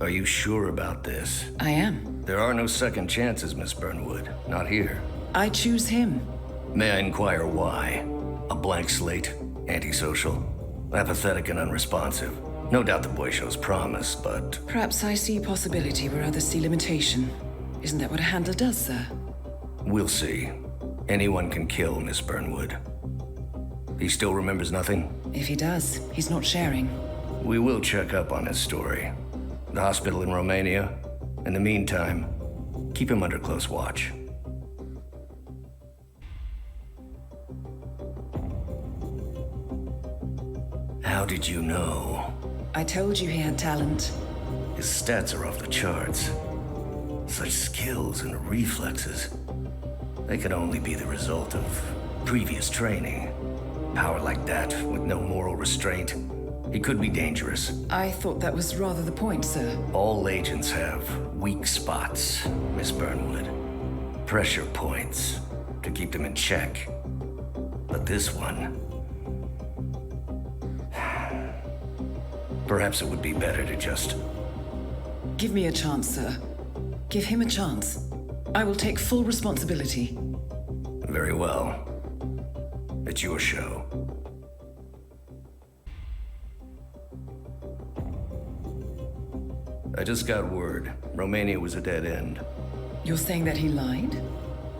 Are you sure about this? I am. There are no second chances, Miss Burnwood. Not here. I choose him. May I inquire why? A blank slate? Antisocial? Apathetic and unresponsive? No doubt the boy shows promise, but... Perhaps I see possibility where others see limitation. Isn't that what a handler does, sir? We'll see. Anyone can kill Miss Burnwood. He still remembers nothing? If he does, he's not sharing. We will check up on his story. The hospital in Romania. In the meantime, keep him under close watch. How did you know? I told you he had talent. His stats are off the charts. Such skills and reflexes. They can only be the result of previous training. Power like that, with no moral restraint, he could be dangerous. I thought that was rather the point, sir. All agents have weak spots, Miss Burnwood. Pressure points to keep them in check. But this one... Perhaps it would be better to just... Give me a chance, sir. Give him a chance. I will take full responsibility. Very well. It's your show. I just got word. Romania was a dead end. You're saying that he lied?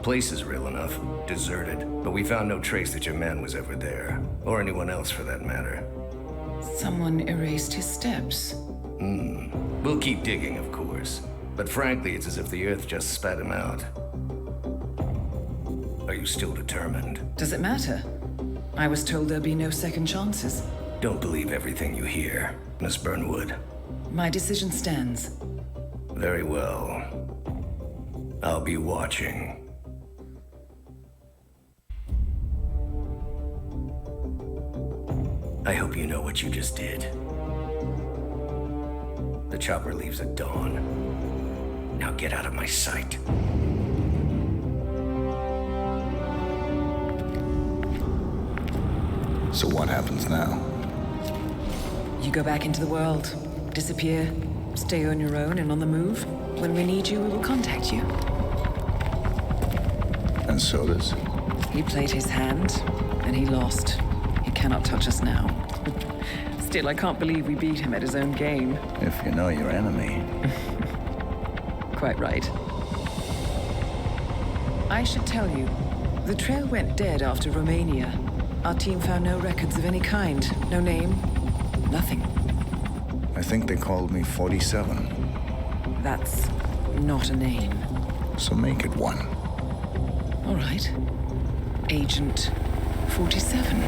Place is real enough. Deserted. But we found no trace that your man was ever there. Or anyone else for that matter. Someone erased his steps. We'll keep digging, of course. But frankly, it's as if the Earth just spat him out. Are you still determined? Does it matter? I was told there'd be no second chances. Don't believe everything you hear, Miss Burnwood. My decision stands. Very well. I'll be watching. I hope you know what you just did. The chopper leaves at dawn. Now get out of my sight. So what happens now? You go back into the world, disappear, stay on your own and on the move. When we need you, we will contact you. And so does? He played his hand, and he lost. He cannot touch us now. Still, I can't believe we beat him at his own game. If you know your enemy. Quite right. I should tell you, the trail went dead after Romania. Our team found no records of any kind. No name, nothing. I think they called me 47. That's not a name. So make it one. All right. Agent 47.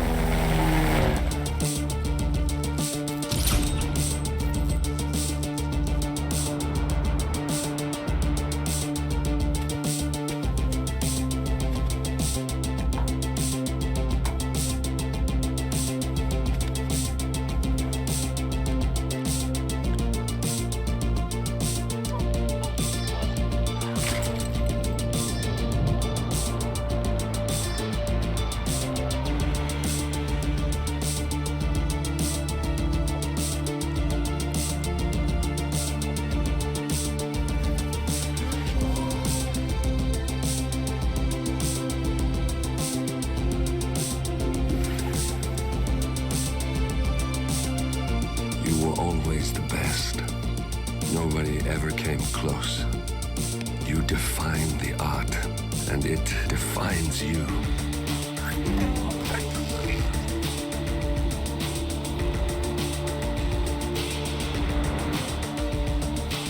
Always the best. Nobody ever came close. You define the art, and it defines you.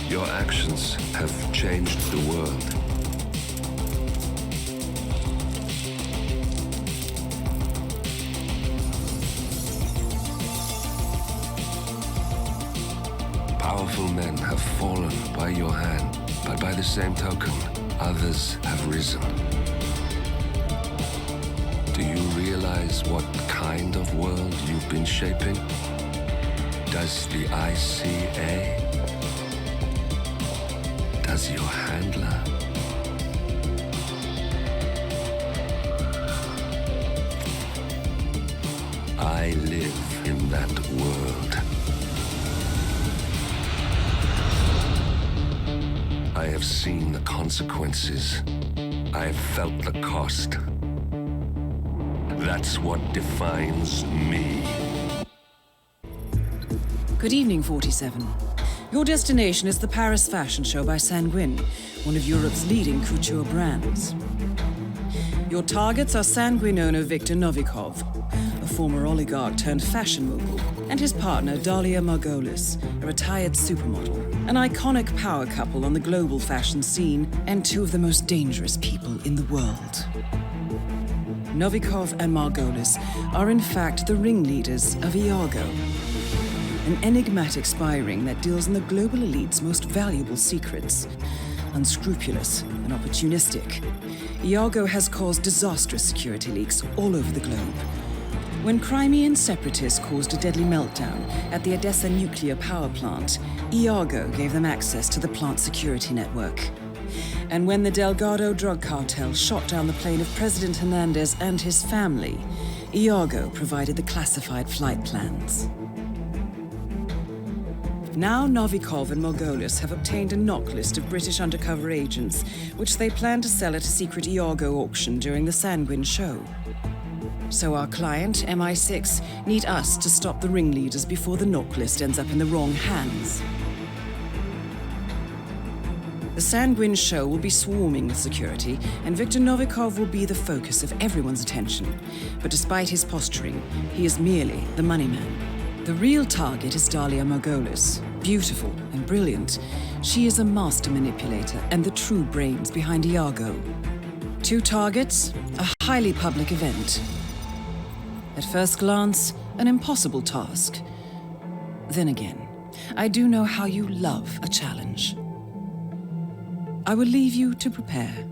Your actions have changed the world. Powerful men have fallen by your hand, but by the same token, others have risen. Do you realize what kind of world you've been shaping? Does the ICA? Does your handler? I live in that world. have seen the consequences. I have felt the cost. That's what defines me. Good evening, 47. Your destination is the Paris fashion show by Sanguine, one of Europe's leading couture brands. Your targets are Sanguine owner Viktor Novikov, a former oligarch turned fashion mogul, and his partner Dalia Margolis, a retired supermodel, an iconic power couple on the global fashion scene, and two of the most dangerous people in the world. Novikov and Margolis are in fact the ringleaders of Iago, an enigmatic spy ring that deals in the global elite's most valuable secrets. Unscrupulous and opportunistic, Iago has caused disastrous security leaks all over the globe. When Crimean separatists caused a deadly meltdown at the Odessa nuclear power plant, Iago gave them access to the plant's security network. And when the Delgado drug cartel shot down the plane of President Hernandez and his family, Iago provided the classified flight plans. Now Novikov and Margolis have obtained a knock list of British undercover agents, which they plan to sell at a secret Iago auction during the Sanguine show. So our client, MI6, need us to stop the ringleaders before the knock list ends up in the wrong hands. The Sanguine show will be swarming with security, and Viktor Novikov will be the focus of everyone's attention. But despite his posturing, he is merely the money man. The real target is Dalia Margolis. Beautiful and brilliant, she is a master manipulator and the true brains behind Iago. Two targets, a highly public event. At first glance, an impossible task. Then again, I do know how you love a challenge. I will leave you to prepare.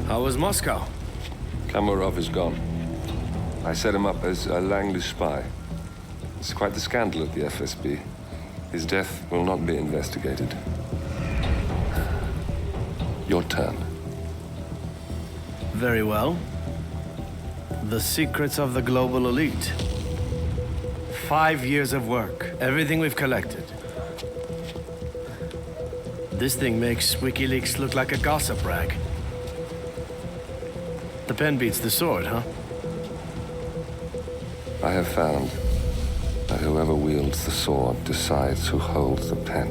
How was Moscow? Kamarov is gone. I set him up as a Langley spy. It's quite the scandal at the FSB. His death will not be investigated. Your turn. Very well. The secrets of the global elite. 5 years of work, everything we've collected. This thing makes WikiLeaks look like a gossip rag. The pen beats the sword, huh? I have found that whoever wields the sword decides who holds the pen.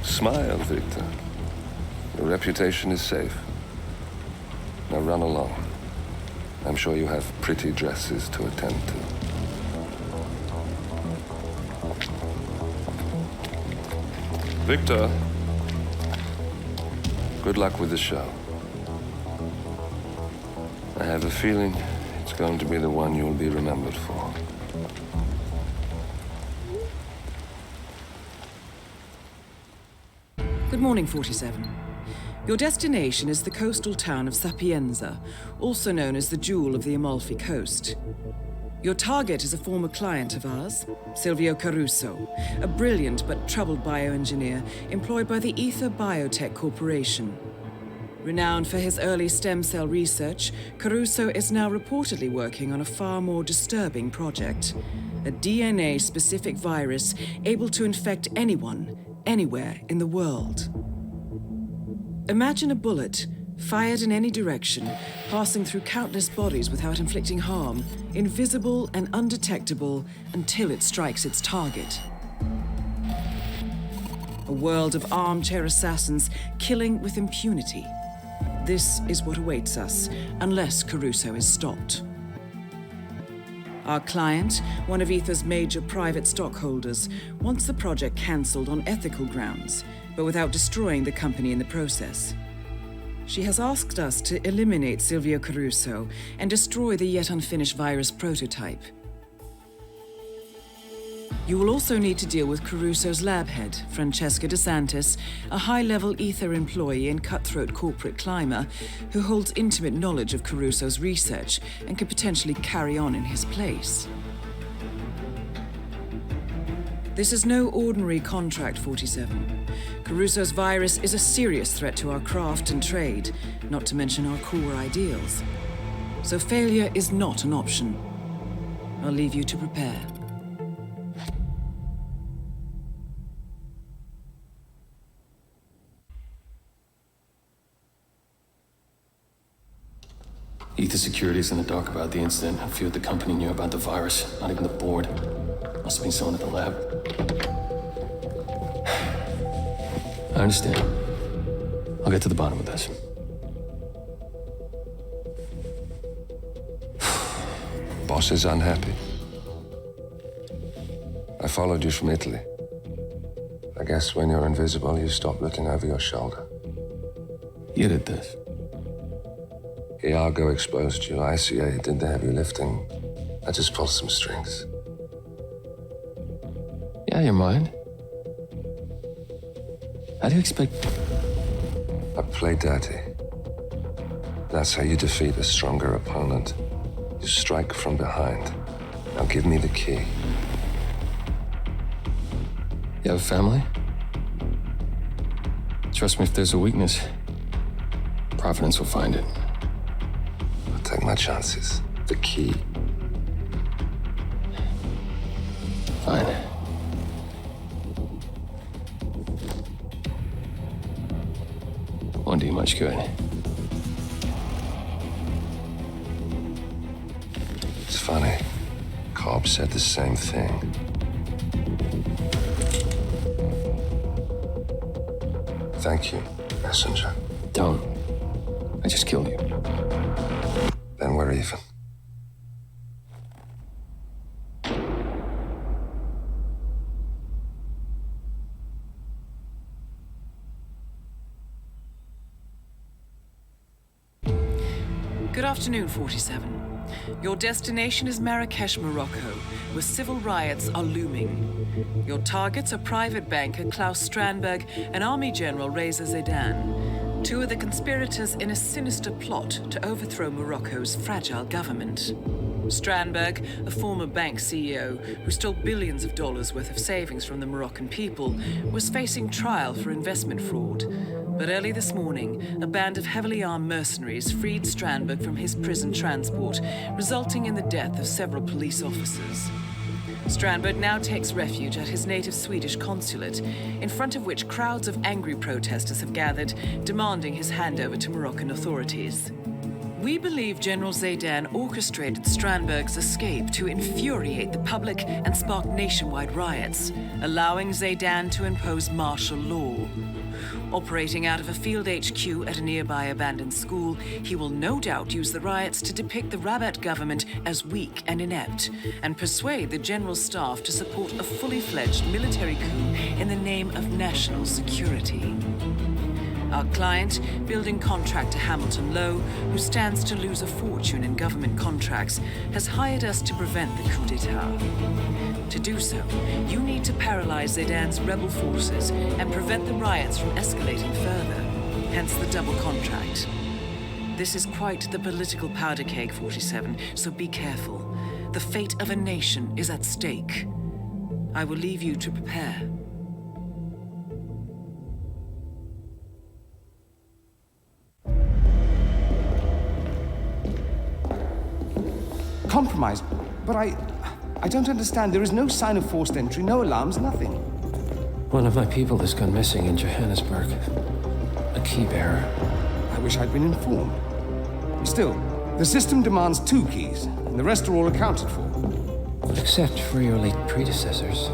Smile, Victor. Your reputation is safe. Now run along. I'm sure you have pretty dresses to attend to. Victor, good luck with the show. I have a feeling it's going to be the one you'll be remembered for. Good morning, 47. Your destination is the coastal town of Sapienza, also known as the Jewel of the Amalfi Coast. Your target is a former client of ours, Silvio Caruso, a brilliant but troubled bioengineer employed by the Ether Biotech Corporation. Renowned for his early stem cell research, Caruso is now reportedly working on a far more disturbing project, a DNA-specific virus able to infect anyone, anywhere in the world. Imagine a bullet, fired in any direction, passing through countless bodies without inflicting harm, invisible and undetectable until it strikes its target. A world of armchair assassins killing with impunity. This is what awaits us, unless Caruso is stopped. Our client, one of Ether's major private stockholders, wants the project cancelled on ethical grounds, but without destroying the company in the process. She has asked us to eliminate Silvio Caruso and destroy the yet unfinished virus prototype. You will also need to deal with Caruso's lab head, Francesca DeSantis, a high-level Ether employee and cutthroat corporate climber who holds intimate knowledge of Caruso's research and could potentially carry on in his place. This is no ordinary contract, 47. Caruso's virus is a serious threat to our craft and trade, not to mention our core ideals. So failure is not an option. I'll leave you to prepare. Ether Security's in the dark about the incident. A few at the company knew about the virus, not even the board. Must have been someone at the lab. I understand. I'll get to the bottom of this. Boss is unhappy. I followed you from Italy. I guess when you're invisible, you stop looking over your shoulder. You did this. Iago exposed you. ICA did the heavy lifting. I just pulled some strings. Yeah, you're mine. How do you expect... I play dirty. That's how you defeat a stronger opponent. You strike from behind. Now give me the key. You have a family? Trust me, if there's a weakness, Providence will find it. I'll take my chances. The key. Fine. Won't do you much good. It's funny. Cobb said the same thing. Thank you, messenger. Don't. I just killed you. Then we're even. Good afternoon, 47. Your destination is Marrakesh, Morocco, where civil riots are looming. Your targets are private banker Klaus Strandberg and Army General Reza Zaidan, two of the conspirators in a sinister plot to overthrow Morocco's fragile government. Strandberg, a former bank CEO who stole billions of dollars worth of savings from the Moroccan people, was facing trial for investment fraud. But early this morning, a band of heavily armed mercenaries freed Strandberg from his prison transport, resulting in the death of several police officers. Strandberg now takes refuge at his native Swedish consulate, in front of which crowds of angry protesters have gathered, demanding his handover to Moroccan authorities. We believe General Zaidan orchestrated Strandberg's escape to infuriate the public and spark nationwide riots, allowing Zaidan to impose martial law. Operating out of a field HQ at a nearby abandoned school, he will no doubt use the riots to depict the Rabat government as weak and inept, and persuade the general staff to support a fully fledged military coup in the name of national security. Our client, building contractor Hamilton Lowe, who stands to lose a fortune in government contracts, has hired us to prevent the coup d'etat. To do so, you need to paralyze Zaidan's rebel forces and prevent the riots from escalating further, hence the double contract. This is quite the political powder keg, 47, so be careful. The fate of a nation is at stake. I will leave you to prepare. Compromised? But I don't understand. There is no sign of forced entry, no alarms, nothing. One of my people has gone missing in Johannesburg. A key bearer. I wish I'd been informed. Still, the system demands 2 keys, and the rest are all accounted for. Except for your late predecessors.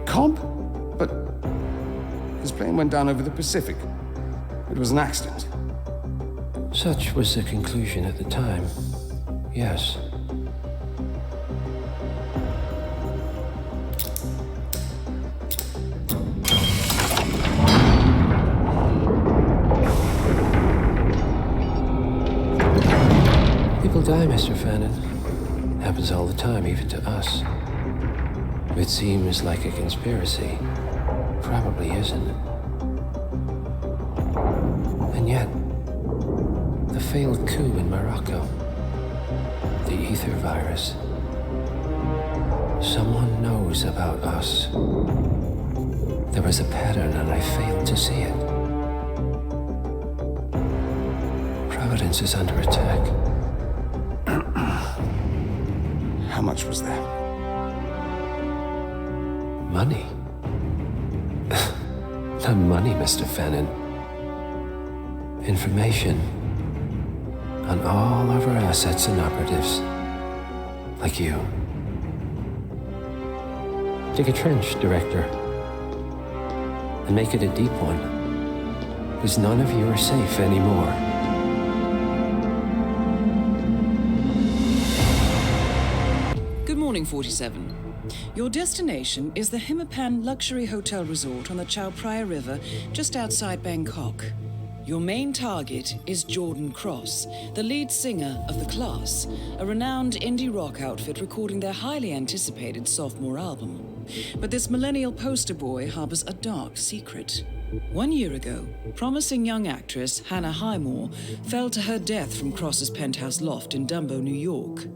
Cobb? But his plane went down over the Pacific. It was an accident. Such was the conclusion at the time. Yes. People die, Mr. Fannin. Happens all the time, even to us. It seems like a conspiracy. Probably isn't. And yet, the failed coup in Morocco, the ether virus. Someone knows about us. There was a pattern and I failed to see it. Providence is under attack. How much was there? Money? Not money, Mr. Fennon. Information on all of our assets and operatives. Like you. Dig a trench, Director. And make it a deep one. Because none of you are safe anymore. Good morning, 47. Your destination is the Hitman luxury hotel resort on the Chao Phraya River, just outside Bangkok. Your main target is Jordan Cross, the lead singer of The Class, a renowned indie rock outfit recording their highly anticipated sophomore album. But this millennial poster boy harbors a dark secret. 1 year ago, promising young actress Hannah Highmore fell to her death from Cross's penthouse loft in Dumbo, New York.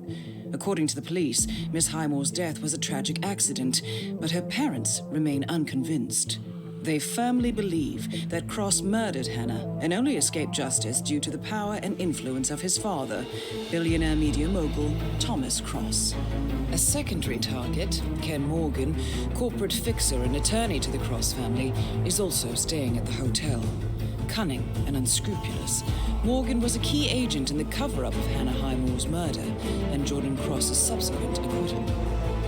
According to the police, Miss Highmore's death was a tragic accident, but her parents remain unconvinced. They firmly believe that Cross murdered Hannah and only escaped justice due to the power and influence of his father, billionaire media mogul Thomas Cross. A secondary target, Ken Morgan, corporate fixer and attorney to the Cross family, is also staying at the hotel. Cunning and unscrupulous, Morgan was a key agent in the cover-up of Hannah Highmore's murder and Jordan Cross's subsequent acquittal.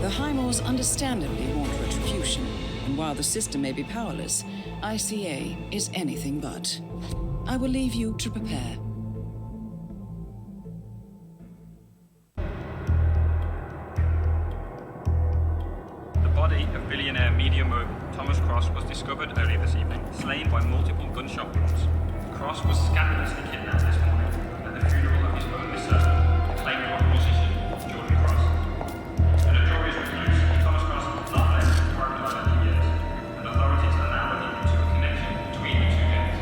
The Highmores understandably want retribution, and while the system may be powerless, ICA is anything but. I will leave you to prepare. The body of billionaire media mogul Thomas Cross was discovered earlier this evening, slain by multiple gunshot wounds. Cross was scandalously kidnapped this morning at the funeral of his only son, acclaimed rock musician Jordan Cross. A notorious recluse, Thomas Cross has not left his private life in years, and authorities are now looking into a connection between the two gangs.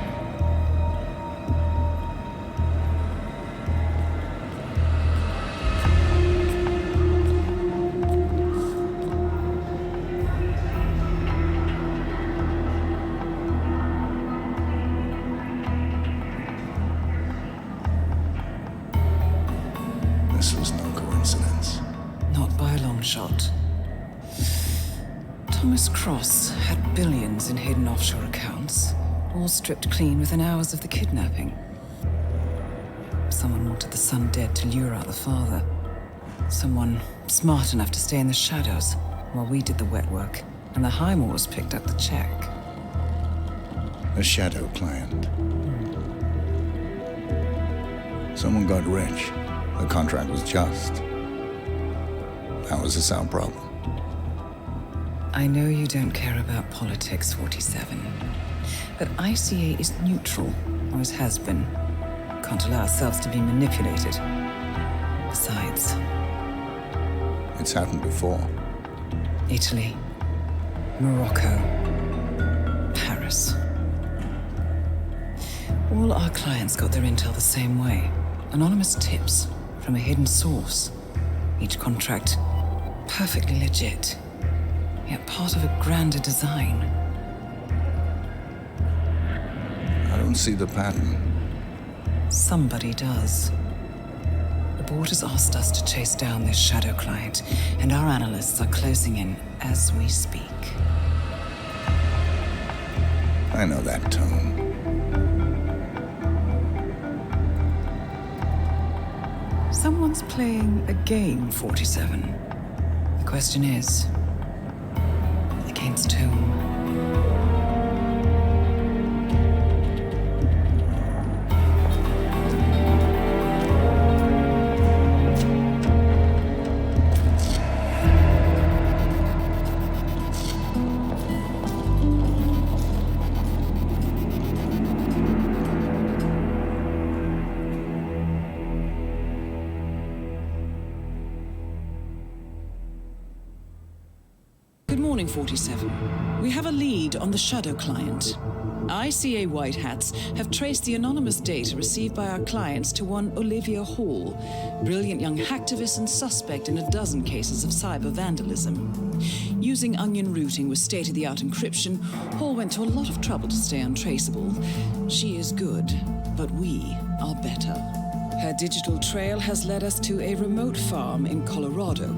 This was no coincidence. Not by a long shot. Thomas Cross had billions in hidden offshore accounts, all stripped clean within hours of the kidnapping. Someone wanted the son dead to lure out the father. Someone smart enough to stay in the shadows while we did the wet work, and the Highmores picked up the check. A shadow client. Someone got rich. The contract was just. How is this our problem? I know you don't care about politics, 47. But ICA is neutral, always has been. Can't allow ourselves to be manipulated. Besides, It's happened before. Italy, Morocco, Paris. All our clients got their intel the same way. Anonymous tips from a hidden source. Each contract perfectly legit, yet part of a grander design. I don't see the pattern. Somebody does. The board has asked us to chase down this shadow client, and our analysts are closing in as we speak. I know that tone. Someone's playing a game, 47. The question is, against whom? morning, 47. We have a lead on the Shadow client. ICA White Hats have traced the anonymous data received by our clients to one Olivia Hall, brilliant young hacktivist and suspect in a dozen cases of cyber vandalism. Using onion routing with state-of-the-art encryption, Hall went to a lot of trouble to stay untraceable. She is good, but we are better. Her digital trail has led us to a remote farm in Colorado,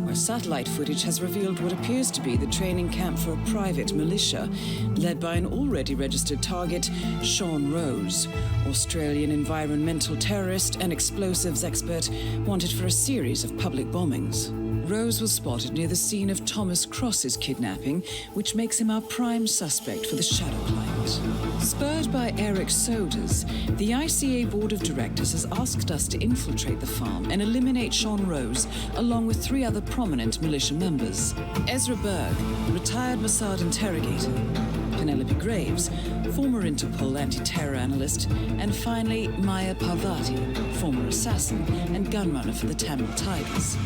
where satellite footage has revealed what appears to be the training camp for a private militia, led by an already registered target, Sean Rose, Australian environmental terrorist and explosives expert wanted for a series of public bombings. Rose was spotted near the scene of Thomas Cross's kidnapping, which makes him our prime suspect for the Shadow client. Spurred by Eric Sodas, the ICA Board of Directors has asked us to infiltrate the farm and eliminate Sean Rose, along with 3 other prominent militia members. Ezra Berg, retired Mossad interrogator, Penelope Graves, former Interpol anti-terror analyst, and finally Maya Parvati, former assassin and gunrunner for the Tamil Tigers.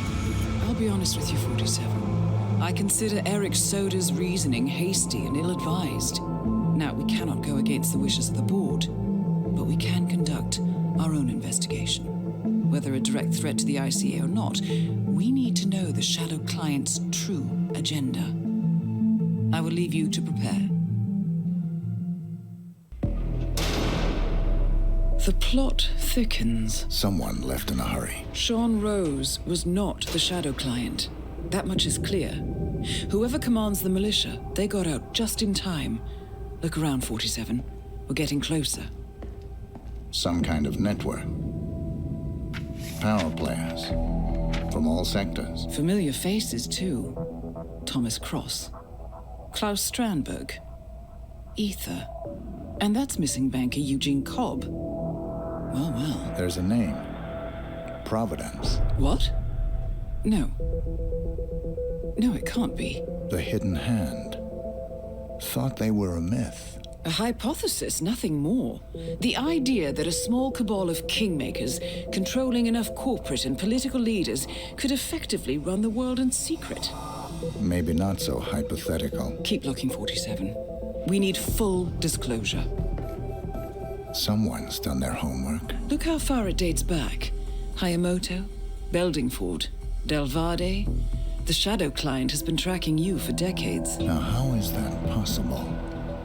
I'll be honest with you, 47. I consider Eric Soda's reasoning hasty and ill-advised. Now, we cannot go against the wishes of the board, but we can conduct our own investigation. Whether a direct threat to the ICA or not, we need to know the Shadow client's true agenda. I will leave you to prepare. The plot thickens. Someone left in a hurry. Sean Rose was not the Shadow client. That much is clear. Whoever commands the militia, they got out just in time. Look around, 47. We're getting closer. Some kind of network. Power players. From all sectors. Familiar faces, too. Thomas Cross. Klaus Strandberg. Ether. And that's missing banker Eugene Cobb. Well, well. There's a name. Providence. What? No. No, it can't be. The Hidden Hand. Thought they were a myth. A hypothesis, nothing more. The idea that a small cabal of kingmakers, controlling enough corporate and political leaders, could effectively run the world in secret. Maybe not so hypothetical. Keep looking, 47. We need full disclosure. Someone's done their homework. Look how far it dates back. Hayamoto, Beldingford, Delvade. The Shadow client has been tracking you for decades. Now, how is that possible?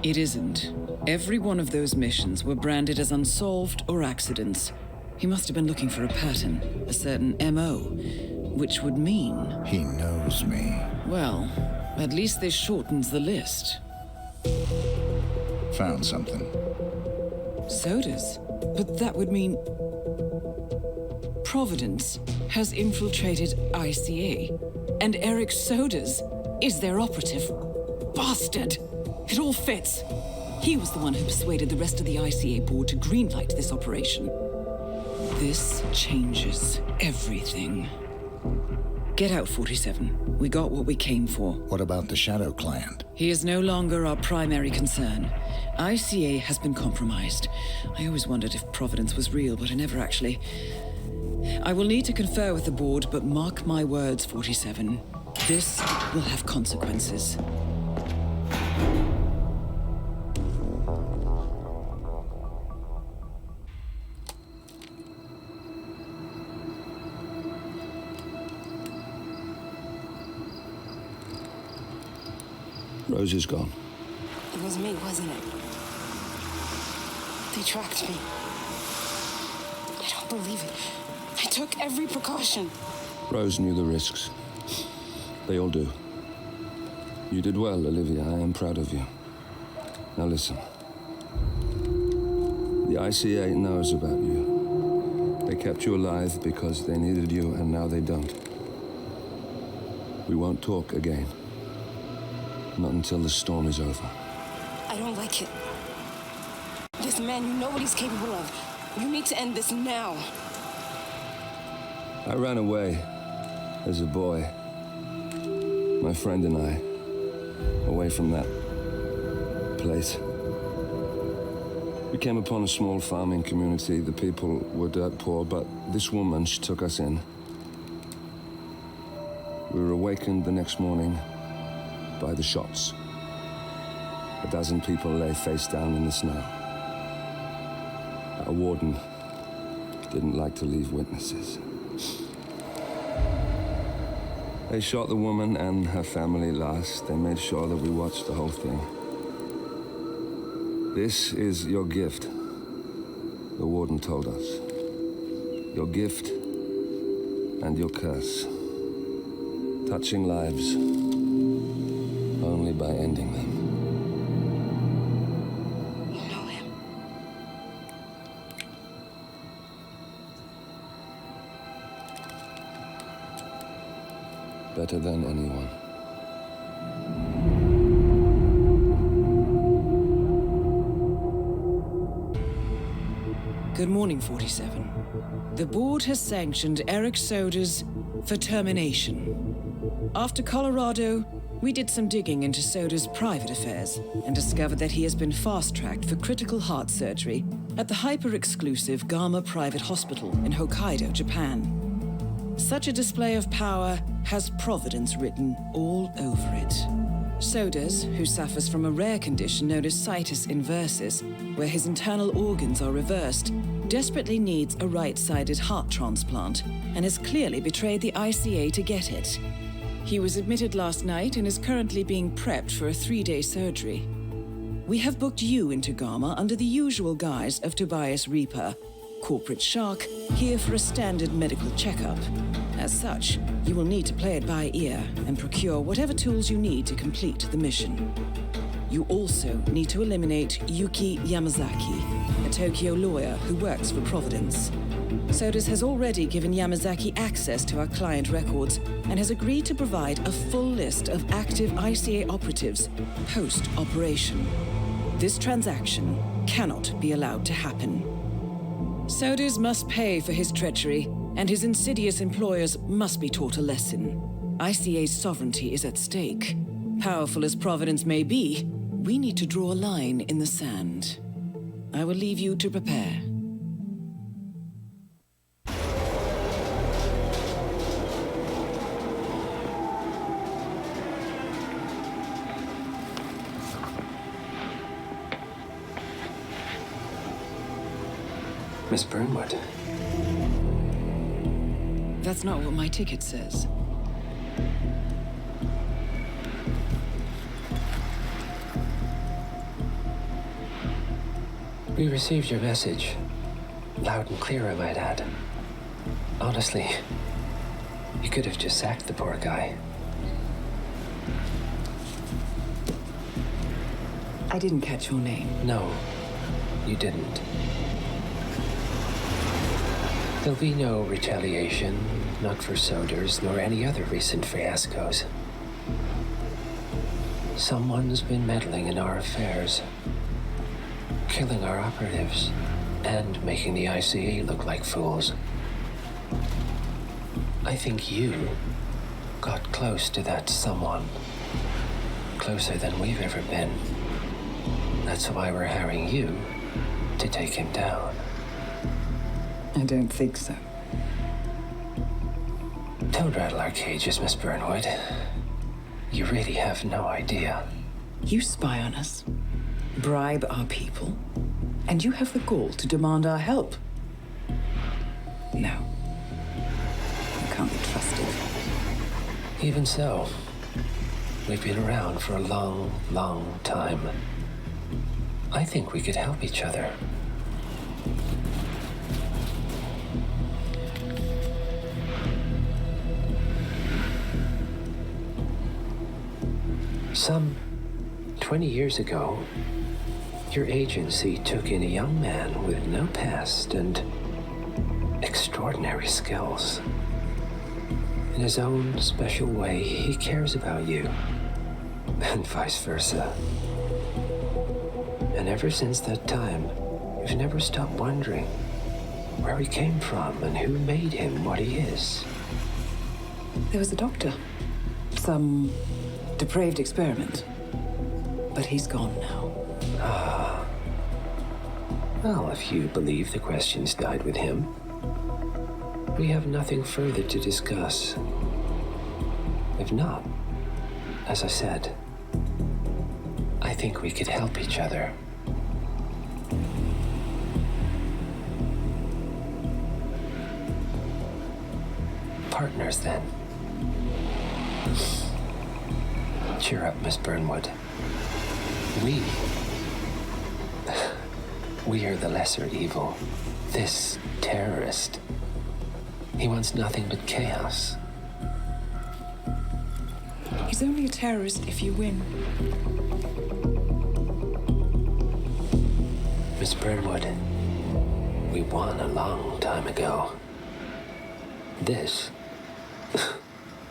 It isn't. Every one of those missions were branded as unsolved or accidents. He must have been looking for a pattern, a certain MO, which would mean... He knows me. Well, at least this shortens the list. Found something. Sodas? But that would mean... Providence has infiltrated ICA, and Eric Sodas is their operative. Bastard! It all fits. He was the one who persuaded the rest of the ICA board to greenlight this operation. This changes everything. Get out, 47. We got what we came for. What about the Shadow client? He is no longer our primary concern. ICA has been compromised. I always wondered if Providence was real, but I never actually... I will need to confer with the board, but mark my words, 47. This will have consequences. Rose is gone. It was me, wasn't it? They tracked me. I don't believe it. I took every precaution. Rose knew the risks. They all do. You did well, Olivia. I am proud of you. Now listen. The ICA knows about you. They kept you alive because they needed you, and now they don't. We won't talk again. Not until the storm is over. I don't like it. This man, you know what he's capable of. You need to end this now. I ran away as a boy. My friend and I. Away from that place. We came upon a small farming community. The people were dirt poor, but this woman, she took us in. We were awakened the next morning by the shots. A dozen people lay face down in the snow. A warden didn't like to leave witnesses. They shot the woman and her family last. They made sure that we watched the whole thing. This is your gift, the warden told us. Your gift and your curse. Touching lives only by ending them. You know him. Better than anyone. Good morning, 47. The board has sanctioned Eric Soda's for termination. After Colorado, we did some digging into Soda's private affairs and discovered that he has been fast-tracked for critical heart surgery at the hyper-exclusive Gama Private Hospital in Hokkaido, Japan. Such a display of power has Providence written all over it. Sodas, who suffers from a rare condition known as situs inversus, where his internal organs are reversed, desperately needs a right-sided heart transplant and has clearly betrayed the ICA to get it. He was admitted last night and is currently being prepped for a 3-day surgery. We have booked you into Gama under the usual guise of Tobias Reaper, corporate shark, here for a standard medical checkup. As such, you will need to play it by ear and procure whatever tools you need to complete the mission. You also need to eliminate Yuki Yamazaki, a Tokyo lawyer who works for Providence. Sodas has already given Yamazaki access to our client records and has agreed to provide a full list of active ICA operatives post-operation. This transaction cannot be allowed to happen. Sodas must pay for his treachery, and his insidious employers must be taught a lesson. ICA's sovereignty is at stake. Powerful as Providence may be, we need to draw a line in the sand. I will leave you to prepare. Miss Burnwood. That's not what my ticket says. We received your message. Loud and clear, I might add. Honestly, you could have just sacked the poor guy. I didn't catch your name. No, you didn't. There'll be no retaliation, not for Sodas, nor any other recent fiascos. Someone's been meddling in our affairs, killing our operatives, and making the ICA look like fools. I think you got close to that someone. Closer than we've ever been. That's why we're hiring you to take him down. I don't think so. Don't rattle our cages, Miss Burnwood. You really have no idea. You spy on us, bribe our people, and you have the gall to demand our help. No. You can't be trusted. Even so, we've been around for a long, long time. I think we could help each other. Some 20 years ago, your agency took in a young man with no past and extraordinary skills. In his own special way, he cares about you, and vice versa. And ever since that time, you've never stopped wondering where he came from and who made him what he is. There was a doctor. Some depraved experiment. But he's gone now. Ah. Well, if you believe the questions died with him, we have nothing further to discuss. If not, as I said, think we could help each other. Partners, then. Cheer up, Miss Burnwood. We are the lesser evil. This terrorist, he wants nothing but chaos. He's only a terrorist if you win. Miss Burnwood, we won a long time ago. This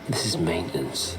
is maintenance.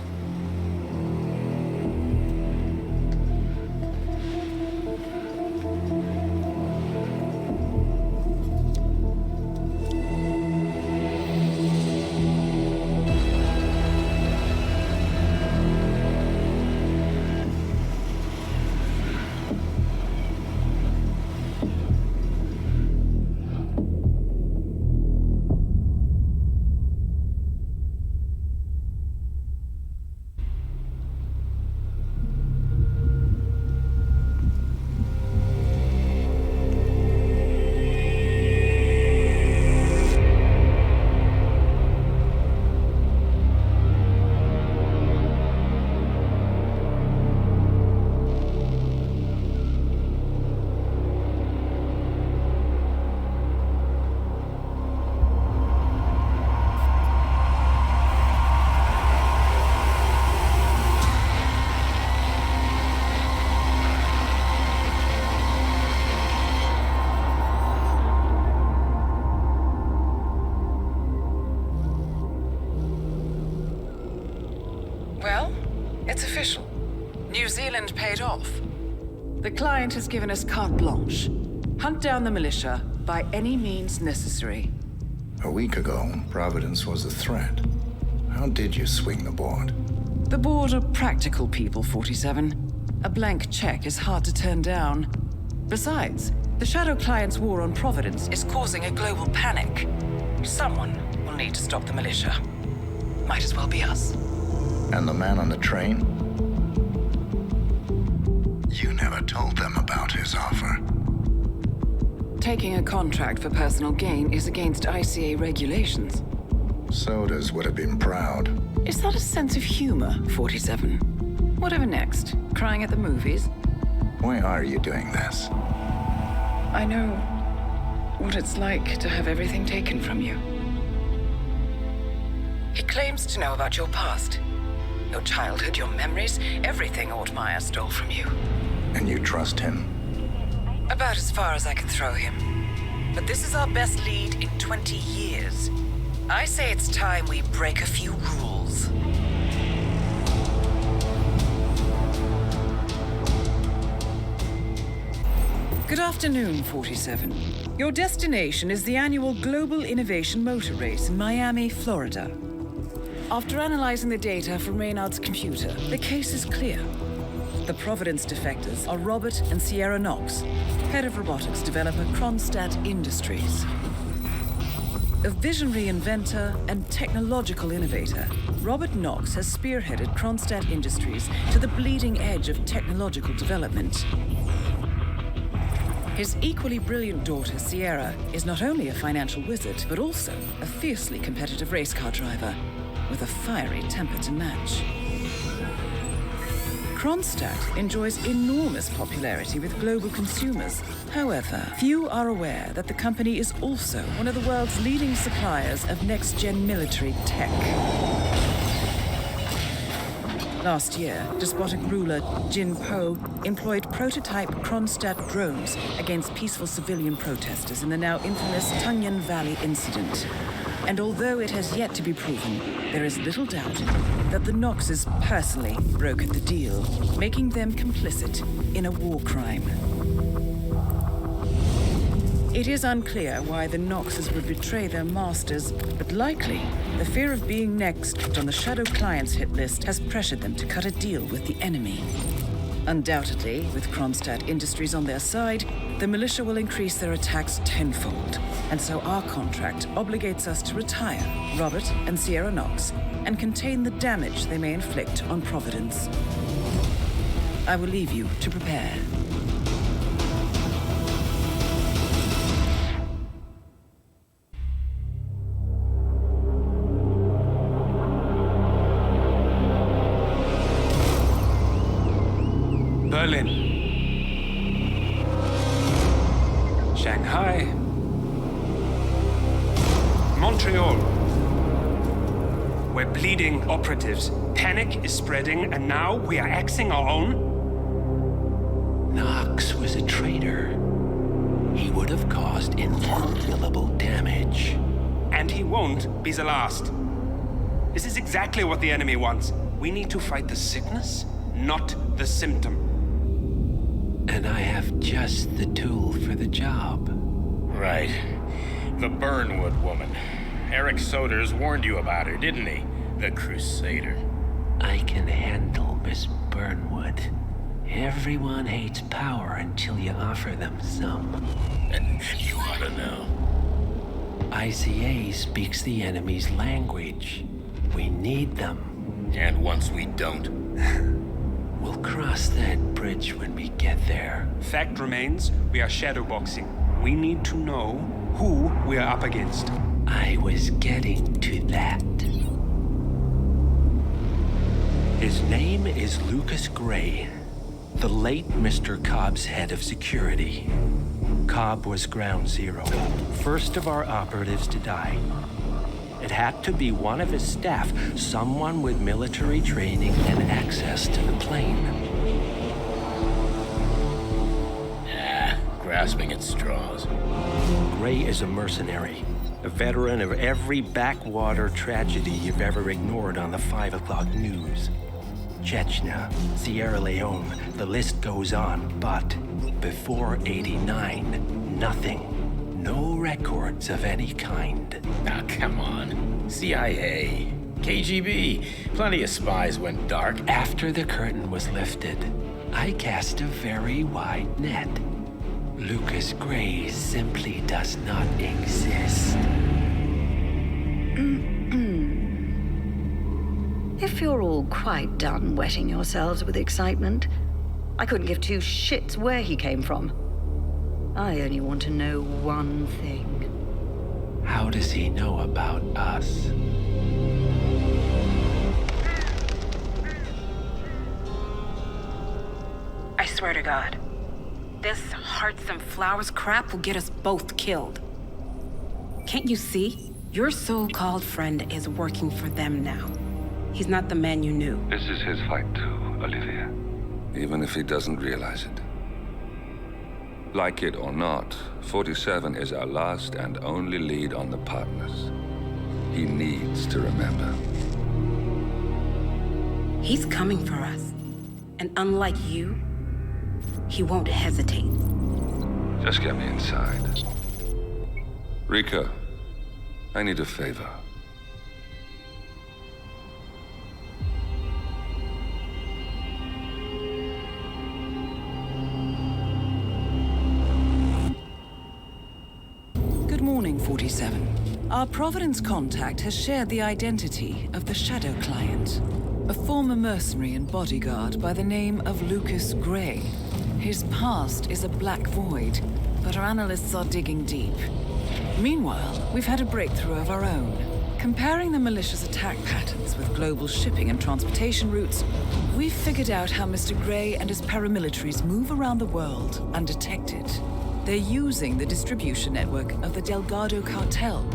Well, it's official. New Zealand paid off. The client has given us carte blanche. Hunt down the militia by any means necessary. A week ago, Providence was a threat. How did you swing the board? The board are practical people, 47. A blank check is hard to turn down. Besides, the Shadow Client's war on Providence is causing a global panic. Someone will need to stop the militia. Might as well be us. And the man on the train? You never told them about his offer. Taking a contract for personal gain is against ICA regulations. Sodas would have been proud. Is that a sense of humor, 47? Whatever next? Crying at the movies? Why are you doing this? I know what it's like to have everything taken from you. He claims to know about your past. Your childhood, your memories, everything Ortmeyer stole from you. And you trust him? About as far as I can throw him. But this is our best lead in 20 years. I say it's time we break a few rules. Good afternoon, 47. Your destination is the annual Global Innovation Motor Race in Miami, Florida. After analyzing the data from Reynard's computer, the case is clear. The Providence defectors are Robert and Sierra Knox, head of robotics developer Kronstadt Industries. A visionary inventor and technological innovator, Robert Knox has spearheaded Kronstadt Industries to the bleeding edge of technological development. His equally brilliant daughter, Sierra, is not only a financial wizard, but also a fiercely competitive race car driver with a fiery temper to match. Kronstadt enjoys enormous popularity with global consumers. However, few are aware that the company is also one of the world's leading suppliers of next-gen military tech. Last year, despotic ruler Jin Po employed prototype Kronstadt drones against peaceful civilian protesters in the now infamous Tungan Valley incident. And although it has yet to be proven, there is little doubt that the Knoxes personally brokered the deal, making them complicit in a war crime. It is unclear why the Knoxes would betray their masters, but likely the fear of being next on the Shadow Client's hit list has pressured them to cut a deal with the enemy. Undoubtedly, with Kronstadt Industries on their side, the militia will increase their attacks tenfold, and so our contract obligates us to retire Robert and Sierra Knox and contain the damage they may inflict on Providence. I will leave you to prepare. Berlin. Shanghai. Montreal. We're bleeding operatives. Panic is spreading, and now we are axing our own? Knox was a traitor. He would have caused incalculable damage. And he won't be the last. This is exactly what the enemy wants. We need to fight the sickness, not the symptom. And I have just the tool for the job. Right. The Burnwood woman. Eric Soders warned you about her, didn't he? The Crusader. I can handle Miss Burnwood. Everyone hates power until you offer them some. And you ought to know. ICA speaks the enemy's language. We need them. And once we don't? We'll cross that bridge when we get there. Fact remains, we are shadowboxing. We need to know who we are up against. I was getting to that. His name is Lucas Gray, the late Mr. Cobb's head of security. Cobb was ground zero, first of our operatives to die. It had to be one of his staff, someone with military training and access to the plane. Grasping at straws. Gray is a mercenary, a veteran of every backwater tragedy you've ever ignored on the 5 o'clock news. Chechnya, Sierra Leone, the list goes on, but before '89, nothing. No records of any kind. Ah, come on. CIA, KGB, plenty of spies went dark. After the curtain was lifted, I cast a very wide net. Lucas Gray simply does not exist. If you're all quite done wetting yourselves with excitement, I couldn't give two shits where he came from. I only want to know one thing. How does he know about us? I swear to God, this hearts and flowers crap will get us both killed. Can't you see? Your so-called friend is working for them now. He's not the man you knew. This is his fight too, Olivia. Even if he doesn't realize it. Like it or not, 47 is our last and only lead on the partners. He needs to remember. He's coming for us. And unlike you, he won't hesitate. Just get me inside. Rico, I need a favor. Good morning, 47. Our Providence contact has shared the identity of the Shadow Client, a former mercenary and bodyguard by the name of Lucas Gray. His past is a black void, but our analysts are digging deep. Meanwhile, we've had a breakthrough of our own. Comparing the malicious attack patterns with global shipping and transportation routes, we've figured out how Mr. Gray and his paramilitaries move around the world undetected. They're using the distribution network of the Delgado cartel,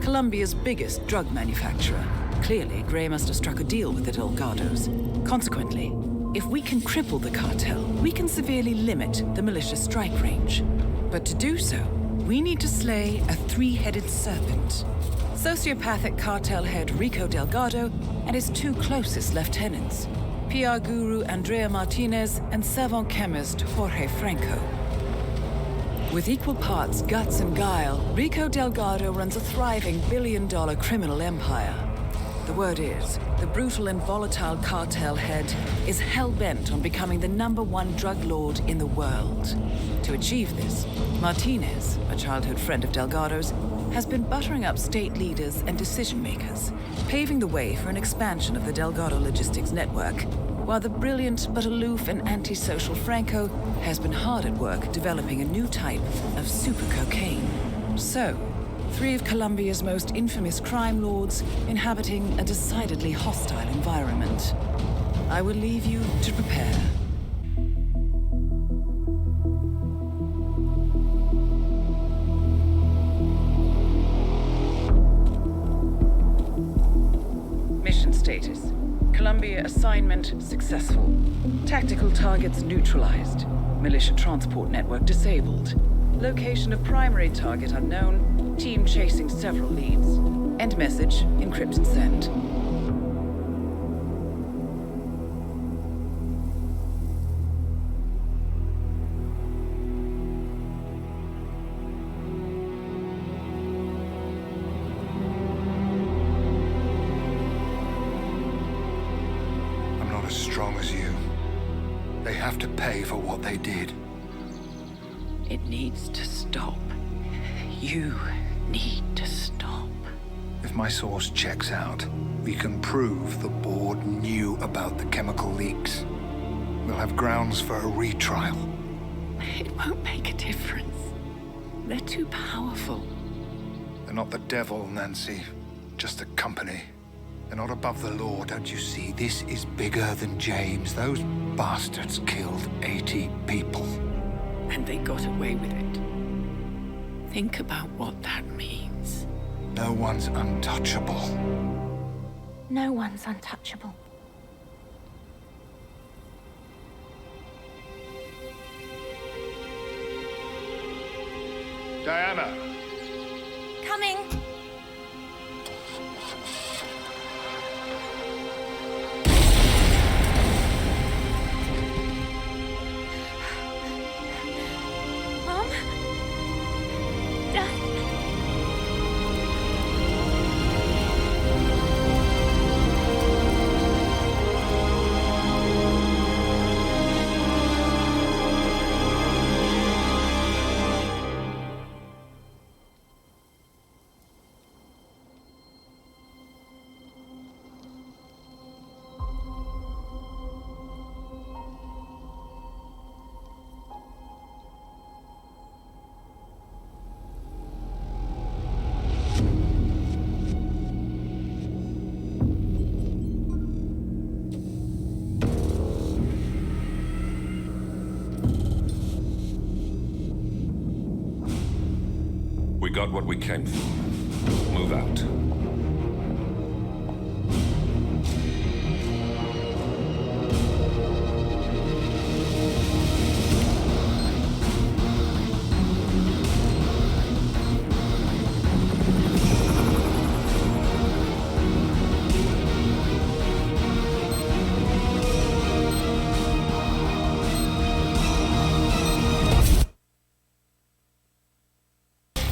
Colombia's biggest drug manufacturer. Clearly, Gray must have struck a deal with the Delgados. Consequently, if we can cripple the cartel, we can severely limit the militia's strike range. But to do so, we need to slay a three-headed serpent. Sociopathic cartel head Rico Delgado and his two closest lieutenants, PR guru Andrea Martinez and savant chemist Jorge Franco. With equal parts guts and guile, Rico Delgado runs a thriving billion-dollar criminal empire. The word is, the brutal and volatile cartel head is hell-bent on becoming the #1 drug lord in the world. To achieve this, Martinez, a childhood friend of Delgado's, has been buttering up state leaders and decision-makers, paving the way for an expansion of the Delgado logistics network, while the brilliant but aloof and antisocial Franco has been hard at work developing a new type of super cocaine. So, three of Colombia's most infamous crime lords inhabiting a decidedly hostile environment. I will leave you to prepare. Mission status. Columbia assignment successful. Tactical targets neutralized. Militia transport network disabled. Location of primary target unknown. Team chasing several leads. End message, encrypt and send. As strong as you. They have to pay for what they did. It needs to stop. You need to stop. If my source checks out, we can prove the board knew about the chemical leaks. We'll have grounds for a retrial. It won't make a difference. They're too powerful. They're not the devil, Nancy. Just a company. They're not above the law, don't you see? This is bigger than James. Those bastards killed 80 people. And they got away with it. Think about what that means. No one's untouchable. No one's untouchable. Diana! Coming! We got what we came for. Move out.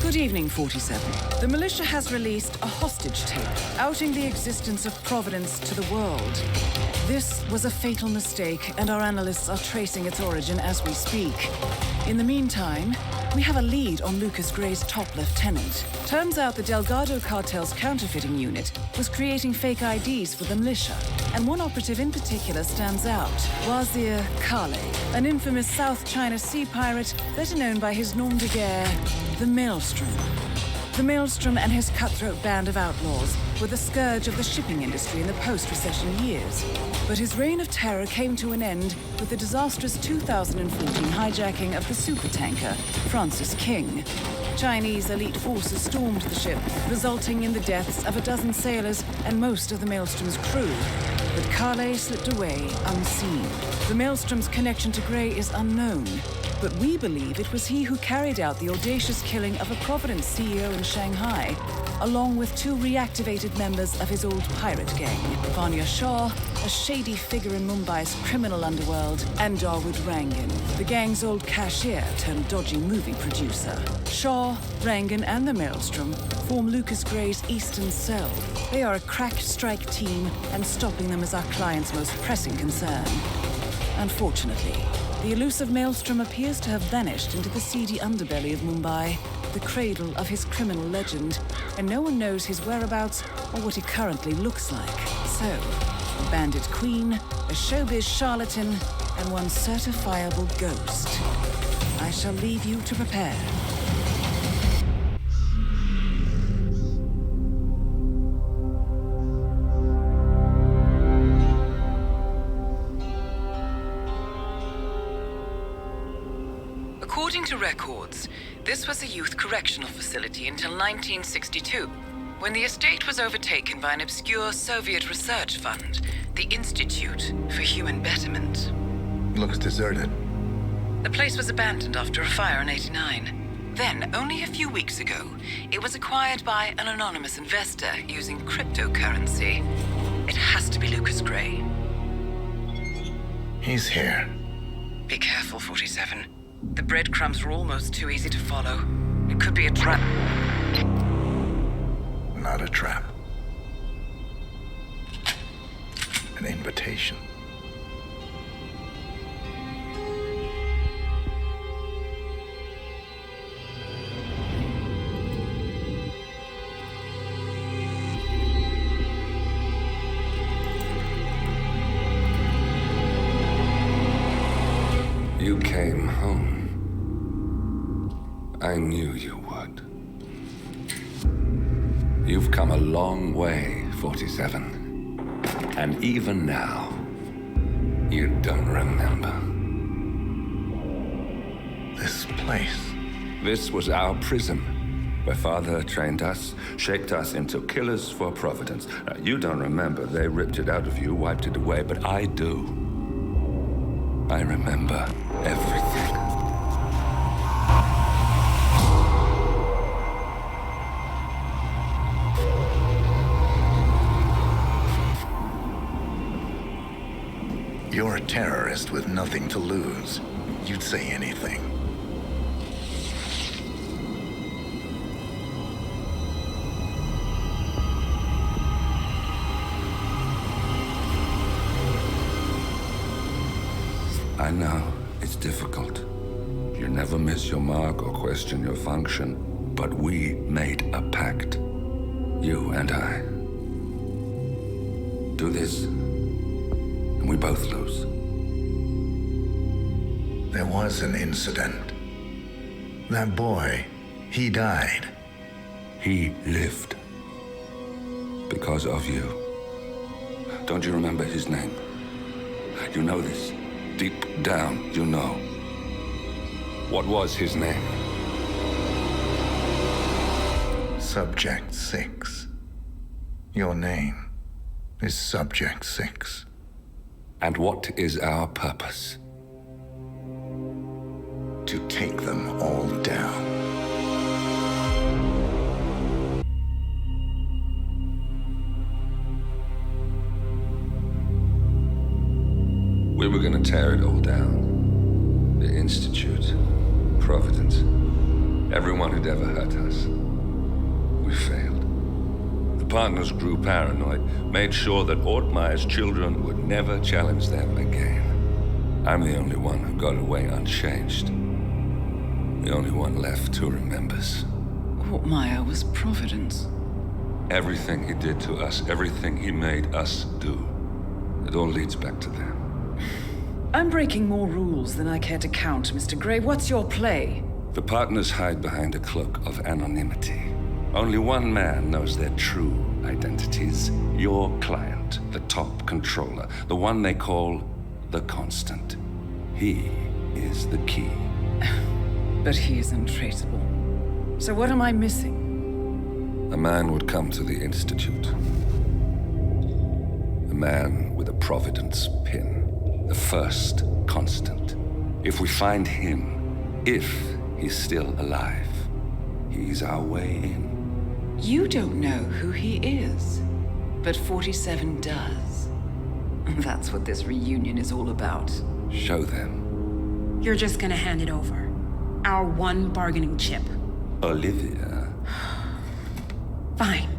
Good evening, 47. The militia has released a hostage tape outing the existence of Providence to the world. This was a fatal mistake, and our analysts are tracing its origin as we speak. In the meantime, we have a lead on Lucas Gray's top lieutenant. Turns out the Delgado cartel's counterfeiting unit was creating fake IDs for the militia, and one operative in particular stands out, Wazir Kale, an infamous South China Sea pirate better known by his nom de guerre, the Maelstrom. The Maelstrom and his cutthroat band of outlaws were the scourge of the shipping industry in the post-recession years. But his reign of terror came to an end with the disastrous 2014 hijacking of the supertanker Francis King. Chinese elite forces stormed the ship, resulting in the deaths of a dozen sailors and most of the Maelstrom's crew. But Kale slipped away unseen. The Maelstrom's connection to Gray is unknown, but we believe it was he who carried out the audacious killing of a Providence CEO in Shanghai, along with two reactivated members of his old pirate gang, Vanya Shah, a shady figure in Mumbai's criminal underworld, and Dawood Rangan, the gang's old cashier turned dodgy movie producer. Shah, Rangan, and the Maelstrom form Lucas Gray's Eastern Cell. They are a crack strike team, and stopping them is our client's most pressing concern. Unfortunately, the elusive Maelstrom appears to have vanished into the seedy underbelly of Mumbai, the cradle of his criminal legend, and no one knows his whereabouts or what he currently looks like. So, a bandit queen, a showbiz charlatan, and one certifiable ghost. I shall leave you to prepare. According to records, this was a youth correctional facility until 1962, when the estate was overtaken by an obscure Soviet research fund, the Institute for Human Betterment. Looks deserted. The place was abandoned after a fire in '89. Then, only a few weeks ago, it was acquired by an anonymous investor using cryptocurrency. It has to be Lucas Gray. He's here. Be careful, 47. The breadcrumbs are almost too easy to follow. It could be a trap. Not a trap. An invitation. You came home. I knew you would. You've come a long way, 47. And even now, you don't remember. This place. This was our prison, where Father trained us, shaped us into killers for Providence. Now, you don't remember. They ripped it out of you, wiped it away, but I do. I remember everything. You're a terrorist with nothing to lose. You'd say anything. I know it's difficult. You never miss your mark or question your function, but we made a pact. You and I. Do this, and we both lose. There was an incident. That boy, he died. He lived. Because of you. Don't you remember his name? You know this. Deep down, you know. What was his name? Subject 6. Your name is Subject 6. And what is our purpose? To take them all down. We were gonna tear it all down. The Institute, Providence, everyone who'd ever hurt us. We failed. The partners grew paranoid, made sure that Ortmeyer's children would never challenge them again. I'm the only one who got away unchanged. The only one left who remembers. Ortmeyer was Providence. Everything he did to us, everything he made us do, it all leads back to them. I'm breaking more rules than I care to count, Mr. Gray. What's your play? The partners hide behind a cloak of anonymity. Only one man knows their true identities. Your client, the top controller, the one they call the Constant. He is the key. But he is untraceable. So what am I missing? A man would come to the Institute. A man with a Providence pin. The first Constant. If we find him, if he's still alive, he's our way in. You don't know who he is, but 47 does. That's what this reunion is all about. Show them. You're just gonna hand it over. Our one bargaining chip. Olivia. Fine.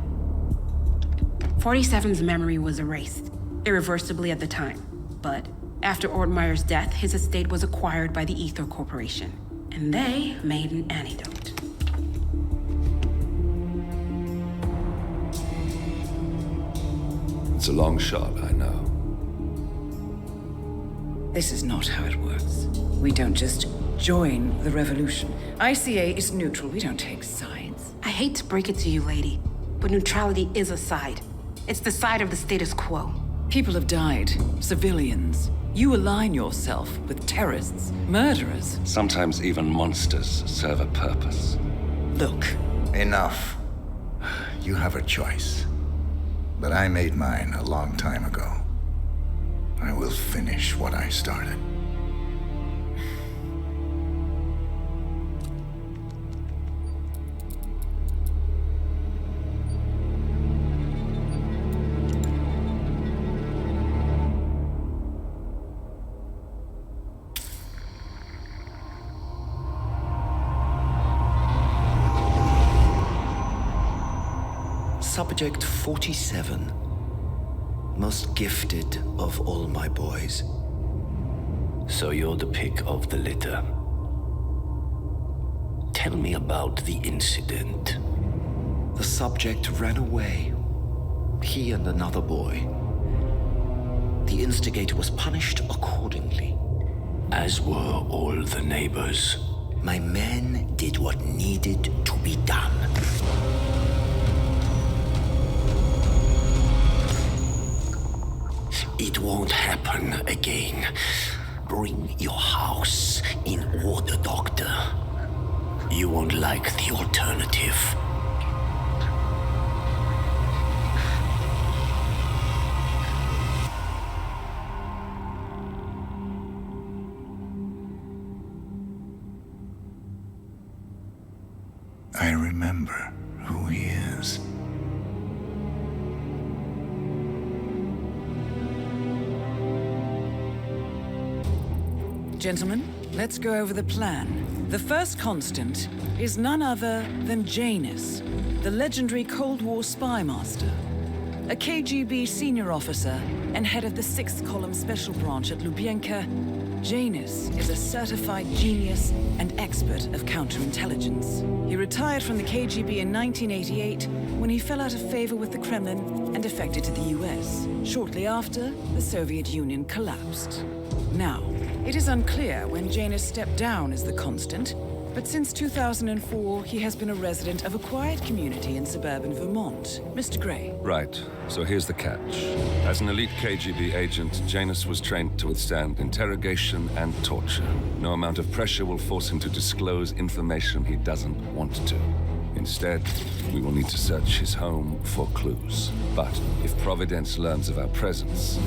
47's memory was erased, irreversibly at the time. But after Ortmeyer's death, his estate was acquired by the Ether Corporation. And they made an antidote. It's a long shot, I know. This is not how it works. We don't just join the revolution. ICA is neutral. We don't take sides. I hate to break it to you, lady, but neutrality is a side. It's the side of the status quo. People have died. Civilians. You align yourself with terrorists, murderers. Sometimes even monsters serve a purpose. Look. Enough. You have a choice. But I made mine a long time ago. I will finish what I started. Subject 47. Most gifted of all my boys. So you're the pick of the litter. Tell me about the incident. The subject ran away. He and another boy. The instigator was punished accordingly, as were all the neighbors. My men did what needed to be done. It won't happen again. Bring your house in order, Doctor. You won't like the alternative. I remember who he is. Gentlemen, let's go over the plan. The first constant is none other than Janus, the legendary Cold War spy master, a KGB senior officer and head of the 6th Column Special Branch at Lubyanka. Janus is a certified genius and expert of counterintelligence. He retired from the KGB in 1988 when he fell out of favor with the Kremlin and defected to the US. Shortly after, the Soviet Union collapsed. Now, it is unclear when Janus stepped down as the constant, but since 2004, he has been a resident of a quiet community in suburban Vermont. Mr. Gray. Right. So here's the catch. As an elite KGB agent, Janus was trained to withstand interrogation and torture. No amount of pressure will force him to disclose information he doesn't want to. Instead, we will need to search his home for clues. But if Providence learns of our presence,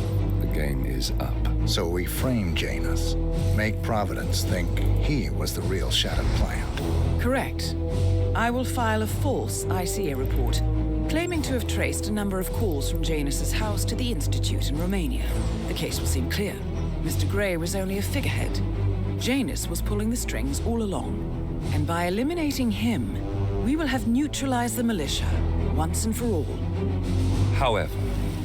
the game is up. So we frame Janus, make Providence think he was the real shattered plan. Correct. I will file a false ICA report, claiming to have traced a number of calls from Janus's house to the Institute in Romania. The case will seem clear. Mr. Gray was only a figurehead. Janus was pulling the strings all along. And by eliminating him, we will have neutralized the militia, once and for all. However,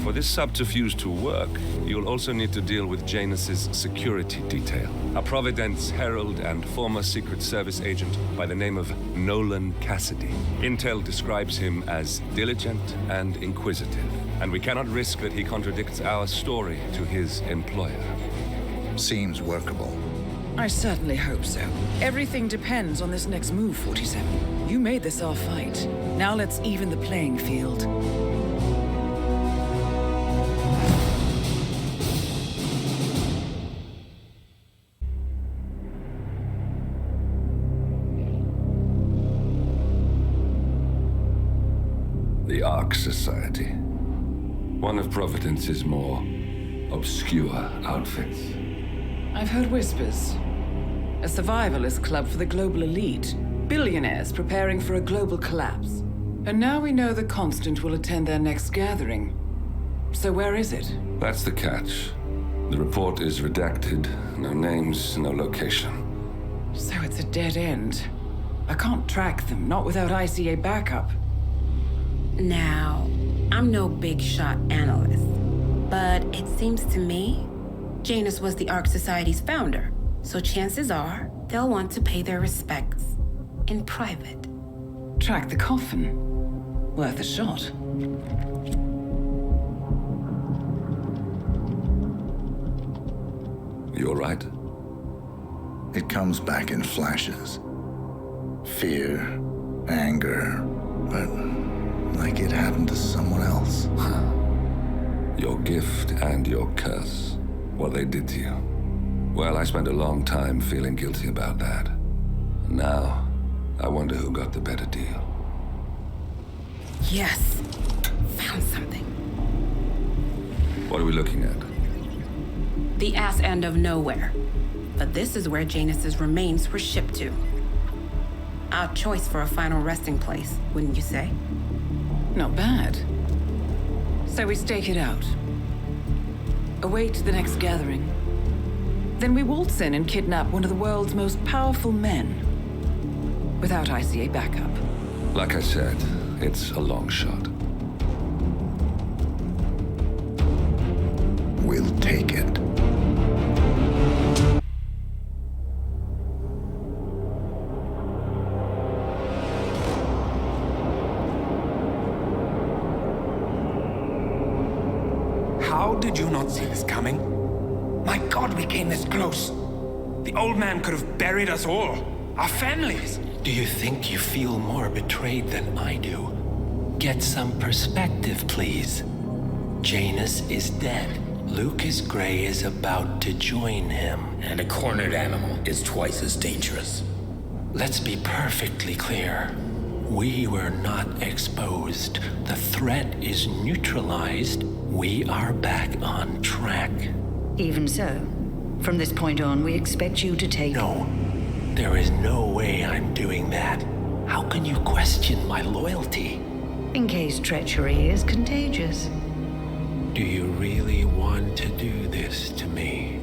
for this subterfuge to work, you'll also need to deal with Janus's security detail. A Providence herald and former Secret Service agent by the name of Nolan Cassidy. Intel describes him as diligent and inquisitive, and we cannot risk that he contradicts our story to his employer. Seems workable. I certainly hope so. Everything depends on this next move, 47. You made this our fight. Now let's even the playing field. The Ark Society. One of Providence's more obscure outfits. I've heard whispers. A survivalist club for the global elite. Billionaires preparing for a global collapse. And now we know the Constant will attend their next gathering. So where is it? That's the catch. The report is redacted. No names, no location. So it's a dead end. I can't track them, not without ICA backup. Now, I'm no big shot analyst, but it seems to me Janus was the Ark Society's founder, so chances are they'll want to pay their respects in private. Track the coffin. Worth a shot. You all right? It comes back in flashes. Fear, anger, but like it happened to someone else. Your gift and your curse. What they did to you. Well, I spent a long time feeling guilty about that. Now, I wonder who got the better deal. Yes. Found something. What are we looking at? The ass end of nowhere. But this is where Janus's remains were shipped to. Our choice for a final resting place, wouldn't you say? Not bad. So we stake it out. Await the next gathering. Then we waltz in and kidnap one of the world's most powerful men. Without ICA backup. Like I said, it's a long shot. We'll take it. How did you not see this coming? My God, we came this close. The old man could have buried us all. Our families. Do you think you feel more betrayed than I do? Get some perspective, please. Janus is dead. Lucas Gray is about to join him. And a cornered animal is twice as dangerous. Let's be perfectly clear. We were not exposed. The threat is neutralized. We are back on track. Even so, from this point on, we expect you to take... No, there is no way I'm doing that. How can you question my loyalty? In case treachery is contagious. Do you really want to do this to me?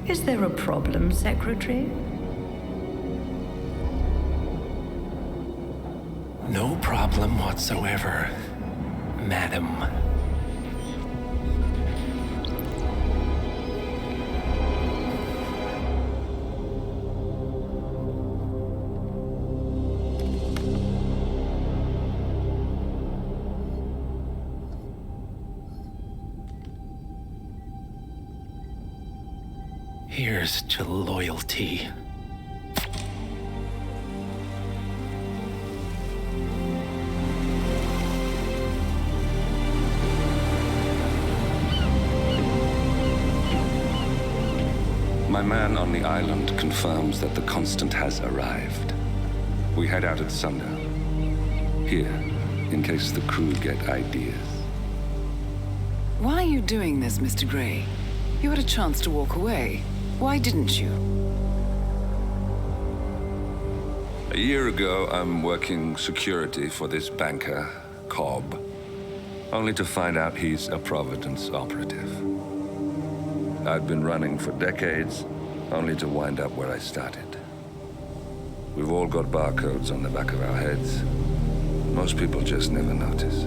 Is there a problem, Secretary? No problem whatsoever, Madam. Here's to loyalty. My man on the island confirms that the Constant has arrived. We head out at sundown. Here, in case the crew get ideas. Why are you doing this, Mr. Gray? You had a chance to walk away. Why didn't you? A year ago, I'm working security for this banker, Cobb, only to find out he's a Providence operative. I'd been running for decades, only to wind up where I started. We've all got barcodes on the back of our heads. Most people just never notice.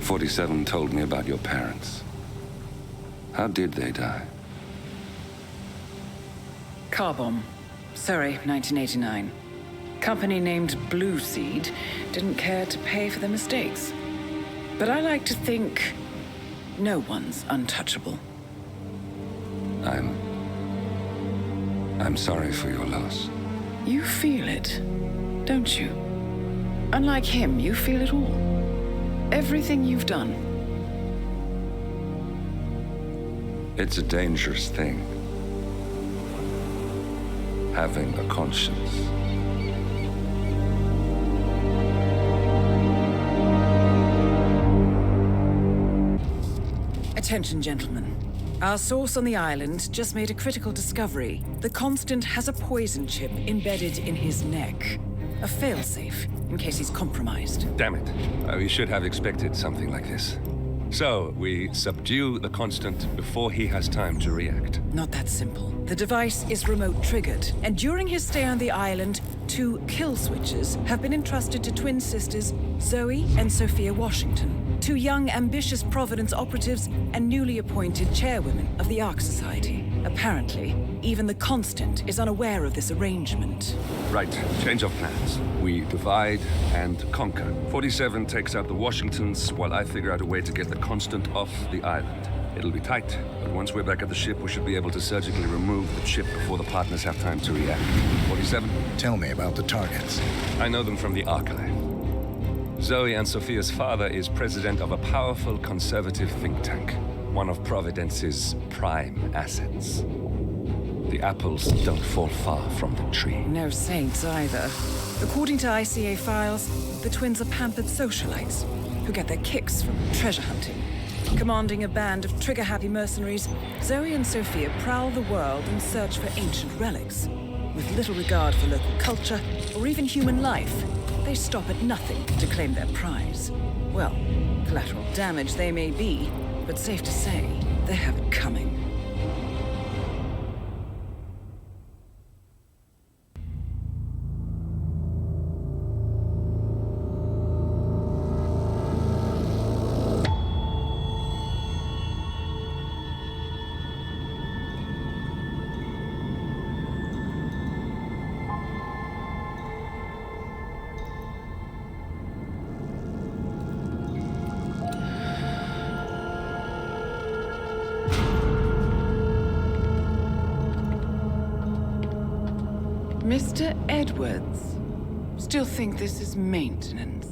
47 told me about your parents. How did they die? Car bomb. Surrey, 1989. Company named Blue Seed didn't care to pay for their mistakes. But I like to think no one's untouchable. I'm sorry for your loss. You feel it, don't you? Unlike him, you feel it all. Everything you've done. It's a dangerous thing. Having a conscience. Attention, gentlemen. Our source on the island just made a critical discovery. The Constant has a poison chip embedded in his neck. A failsafe, in case he's compromised. Damn it. We should have expected something like this. So, we subdue the Constant before he has time to react. Not that simple. The device is remote triggered, and during his stay on the island, 2 kill switches have been entrusted to twin sisters Zoe and Sophia Washington, 2 young, ambitious Providence operatives and newly appointed chairwomen of the Ark Society. Apparently, even the Constant is unaware of this arrangement. Right, change of plans. We divide and conquer. 47 takes out the Washingtons while I figure out a way to get the Constant off the island. It'll be tight, but once we're back at the ship, we should be able to surgically remove the chip before the partners have time to react. 47? Tell me about the targets. I know them from the archive. Zoe and Sophia's father is president of a powerful conservative think tank, one of Providence's prime assets. The apples don't fall far from the tree. No saints either. According to ICA files, the twins are pampered socialites who get their kicks from treasure hunting. Commanding a band of trigger-happy mercenaries, Zoe and Sophia prowl the world in search for ancient relics. With little regard for local culture or even human life, they stop at nothing to claim their prize. Well, collateral damage they may be, but safe to say, they have it coming. Mr. Edwards, still think this is maintenance?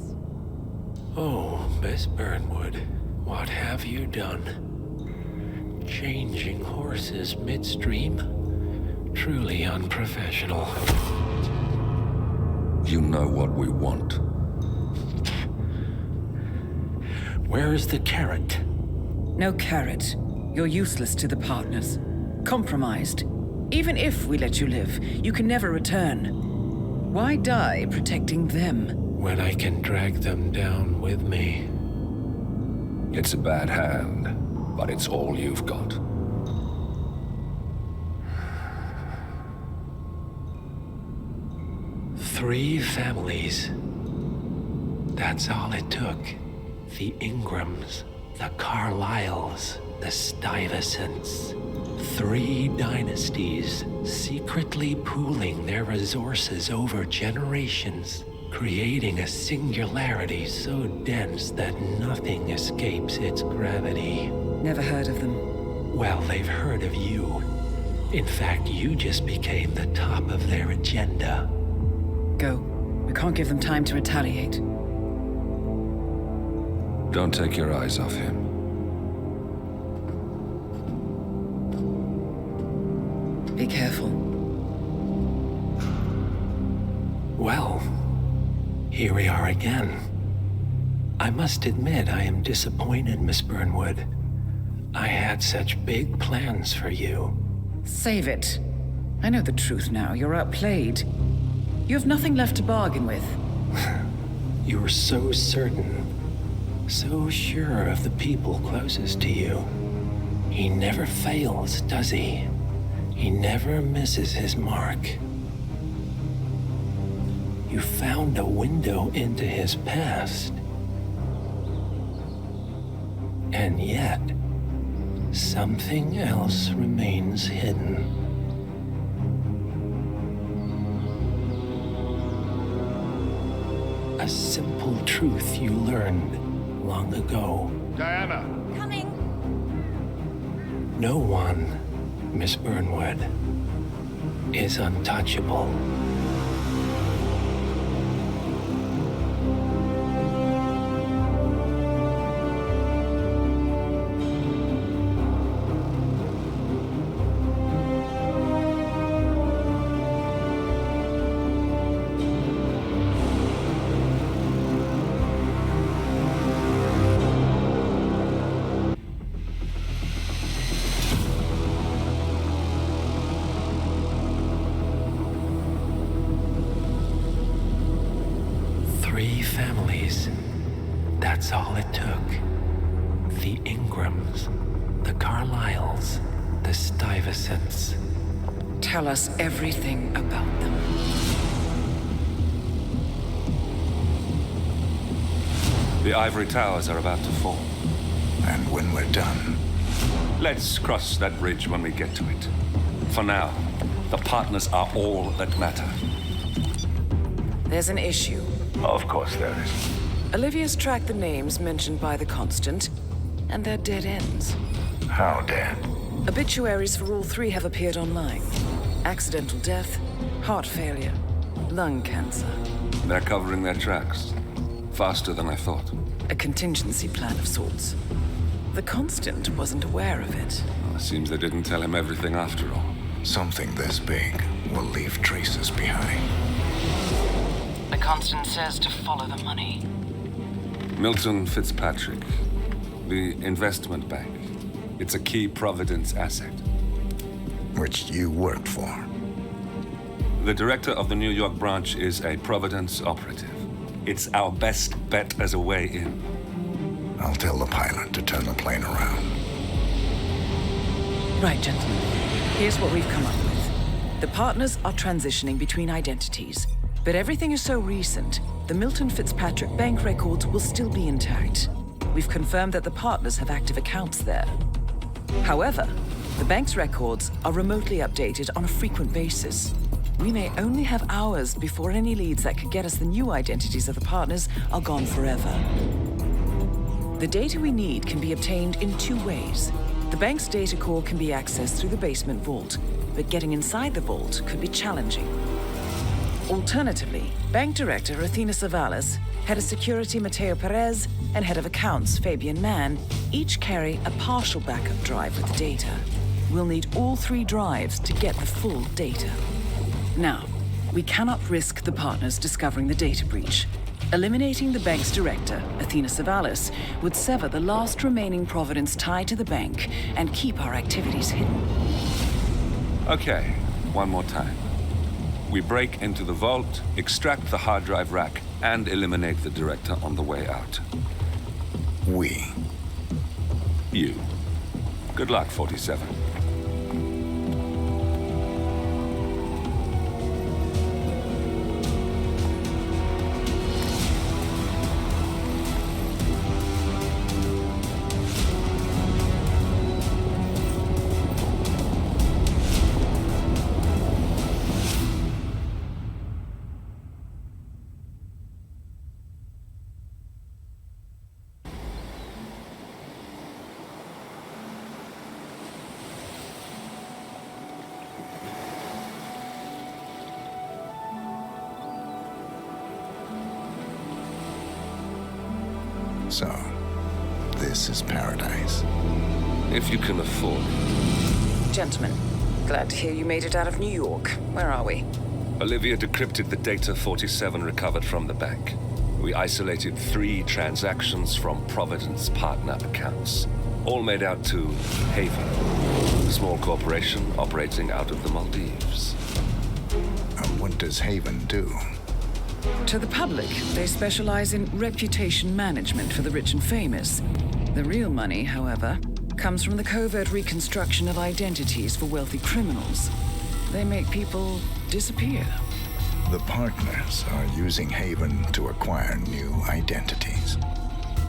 Oh, Miss Burnwood, what have you done? Changing horses midstream? Truly unprofessional. You know what we want. Where is the carrot? No carrot. You're useless to the partners. Compromised. Even if we let you live, you can never return. Why die protecting them? When I can drag them down with me. It's a bad hand, but it's all you've got. Three families. That's all it took. The Ingrams, the Carlyles, the Stuyvesants. 3 dynasties secretly pooling their resources over generations, creating a singularity so dense that nothing escapes its gravity. Never heard of them. Well, they've heard of you. In fact, you just became the top of their agenda. Go. We can't give them time to retaliate. Don't take your eyes off him. Be careful. Well, here we are again. I must admit I am disappointed, Miss Burnwood. I had such big plans for you. Save it. I know the truth now. You're outplayed. You have nothing left to bargain with. You were so certain, so sure of the people closest to you. He never fails, does he? He never misses his mark. You found a window into his past. And yet, something else remains hidden. A simple truth you learned long ago. Diana! Coming! No one, Miss Burnwood, is untouchable. Families. That's all it took. The Ingrams, the Carlyles, the Stuyvesants. Tell us everything about them. The ivory towers are about to fall. And when we're done, Let's cross that bridge when we get to it. For now, the partners are all that matter. There's an issue. Of course there is. Olivia's tracked the names mentioned by the Constant, and they're dead ends. How dead? Obituaries for all three have appeared online. Accidental death, heart failure, lung cancer. They're covering their tracks. Faster than I thought. A contingency plan of sorts. The Constant wasn't aware of it. Well, seems they didn't tell him everything after all. Something this big will leave traces behind. The Constant says to follow the money. Milton Fitzpatrick, the investment bank. It's a key Providence asset. Which you worked for. The director of the New York branch is a Providence operative. It's our best bet as a way in. I'll tell the pilot to turn the plane around. Right, gentlemen. Here's what we've come up with. The partners are transitioning between identities, but everything is so recent, the Milton Fitzpatrick bank records will still be intact. We've confirmed that the partners have active accounts there. However, the bank's records are remotely updated on a frequent basis. We may only have hours before any leads that could get us the new identities of the partners are gone forever. The data we need can be obtained in two ways. The bank's data core can be accessed through the basement vault, but getting inside the vault could be challenging. Alternatively, Bank Director Athena Savalas, Head of Security Mateo Perez, and Head of Accounts Fabian Mann each carry a partial backup drive with the data. We'll need all three drives to get the full data. Now, we cannot risk the partners discovering the data breach. Eliminating the bank's director, Athena Savalas, would sever the last remaining Providence tie to the bank and keep our activities hidden. Okay, one more time. We break into the vault, extract the hard drive rack, and eliminate the director on the way out. We. You. Good luck, 47. So, this is paradise. If you can afford it. Gentlemen, glad to hear you made it out of New York. Where are we? Olivia decrypted the data 47 recovered from the bank. We isolated 3 transactions from Providence partner accounts, all made out to Haven, a small corporation operating out of the Maldives. And what does Haven do? To the public, they specialize in reputation management for the rich and famous. The real money, however, comes from the covert reconstruction of identities for wealthy criminals. They make people disappear. The partners are using Haven to acquire new identities.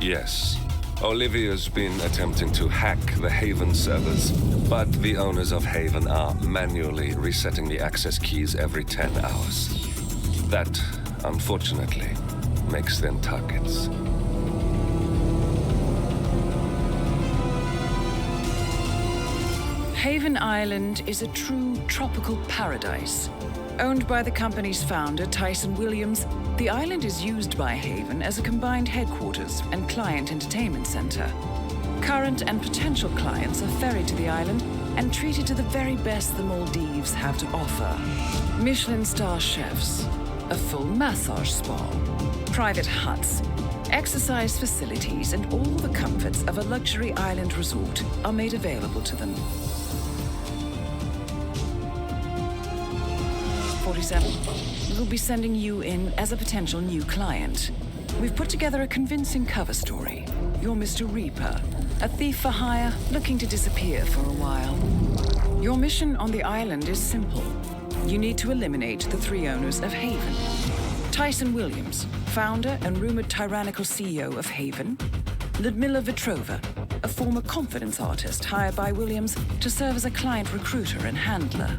Yes. Olivia's been attempting to hack the Haven servers, but the owners of Haven are manually resetting the access keys every 10 hours. That, unfortunately, makes them targets. Haven Island is a true tropical paradise. Owned by the company's founder, Tyson Williams, the island is used by Haven as a combined headquarters and client entertainment center. Current and potential clients are ferried to the island and treated to the very best the Maldives have to offer. Michelin star chefs, a full massage spa, private huts, exercise facilities, and all the comforts of a luxury island resort are made available to them. 47. We'll be sending you in as a potential new client. We've put together a convincing cover story. You're Mr. Reaper, a thief for hire looking to disappear for a while. Your mission on the island is simple. You need to eliminate the 3 owners of Haven. Tyson Williams, founder and rumored tyrannical CEO of Haven. Ludmila Vetrova, a former confidence artist hired by Williams to serve as a client recruiter and handler.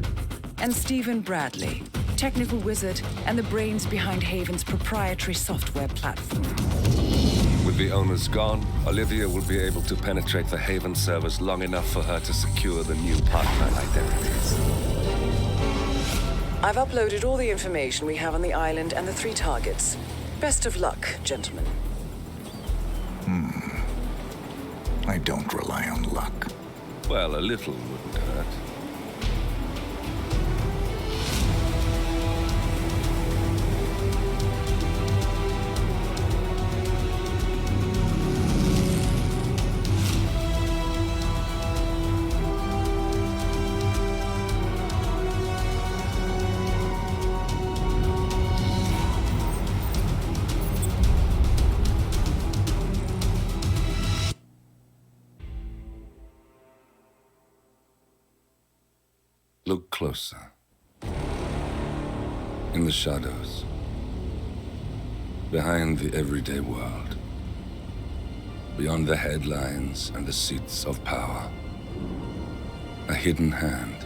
And Stephen Bradley, technical wizard and the brains behind Haven's proprietary software platform. With the owners gone, Olivia will be able to penetrate the Haven servers long enough for her to secure the new partner identities. I've uploaded all the information we have on the island and the 3 targets. Best of luck, gentlemen. I don't rely on luck. Well, a little wouldn't hurt. Look closer. In the shadows. Behind the everyday world. Beyond the headlines and the seats of power. A hidden hand.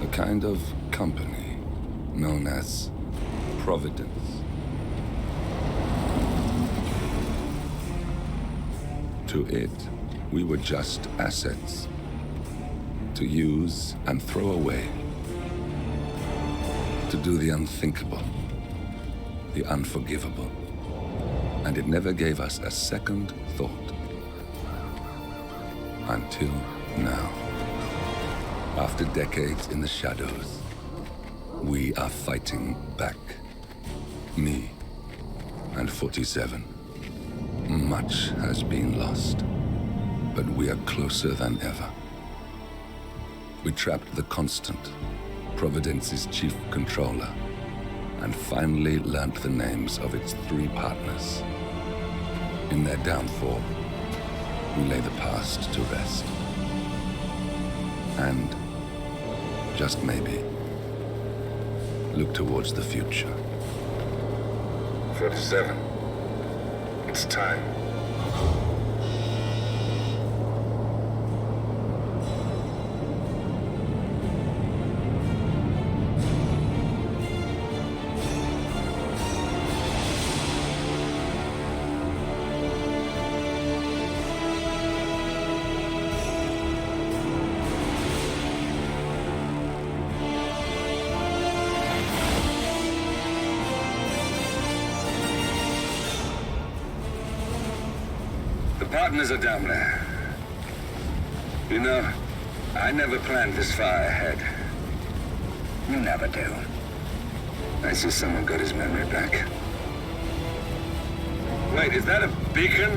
A kind of company known as Providence. To it, we were just assets. To use and throw away. To do the unthinkable. The unforgivable. And it never gave us a second thought. Until now. After decades in the shadows, we are fighting back. Me and 47. Much has been lost, but we are closer than ever. We trapped the Constant, Providence's chief controller, and finally learnt the names of its 3 partners. In their downfall, we lay the past to rest. And, just maybe, look towards the future. 47. It's time. Partners are down there. You know, I never planned this far ahead. You never do. I see someone got his memory back. Wait, is that a beacon?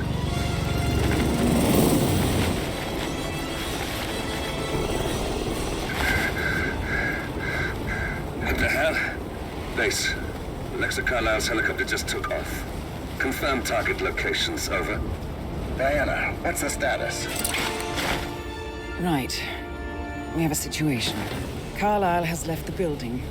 What the hell? Base. Alexa Carlisle's helicopter just took off. Confirm target locations, over. Diana, what's the status? Right. We have a situation. Carlisle has left the building.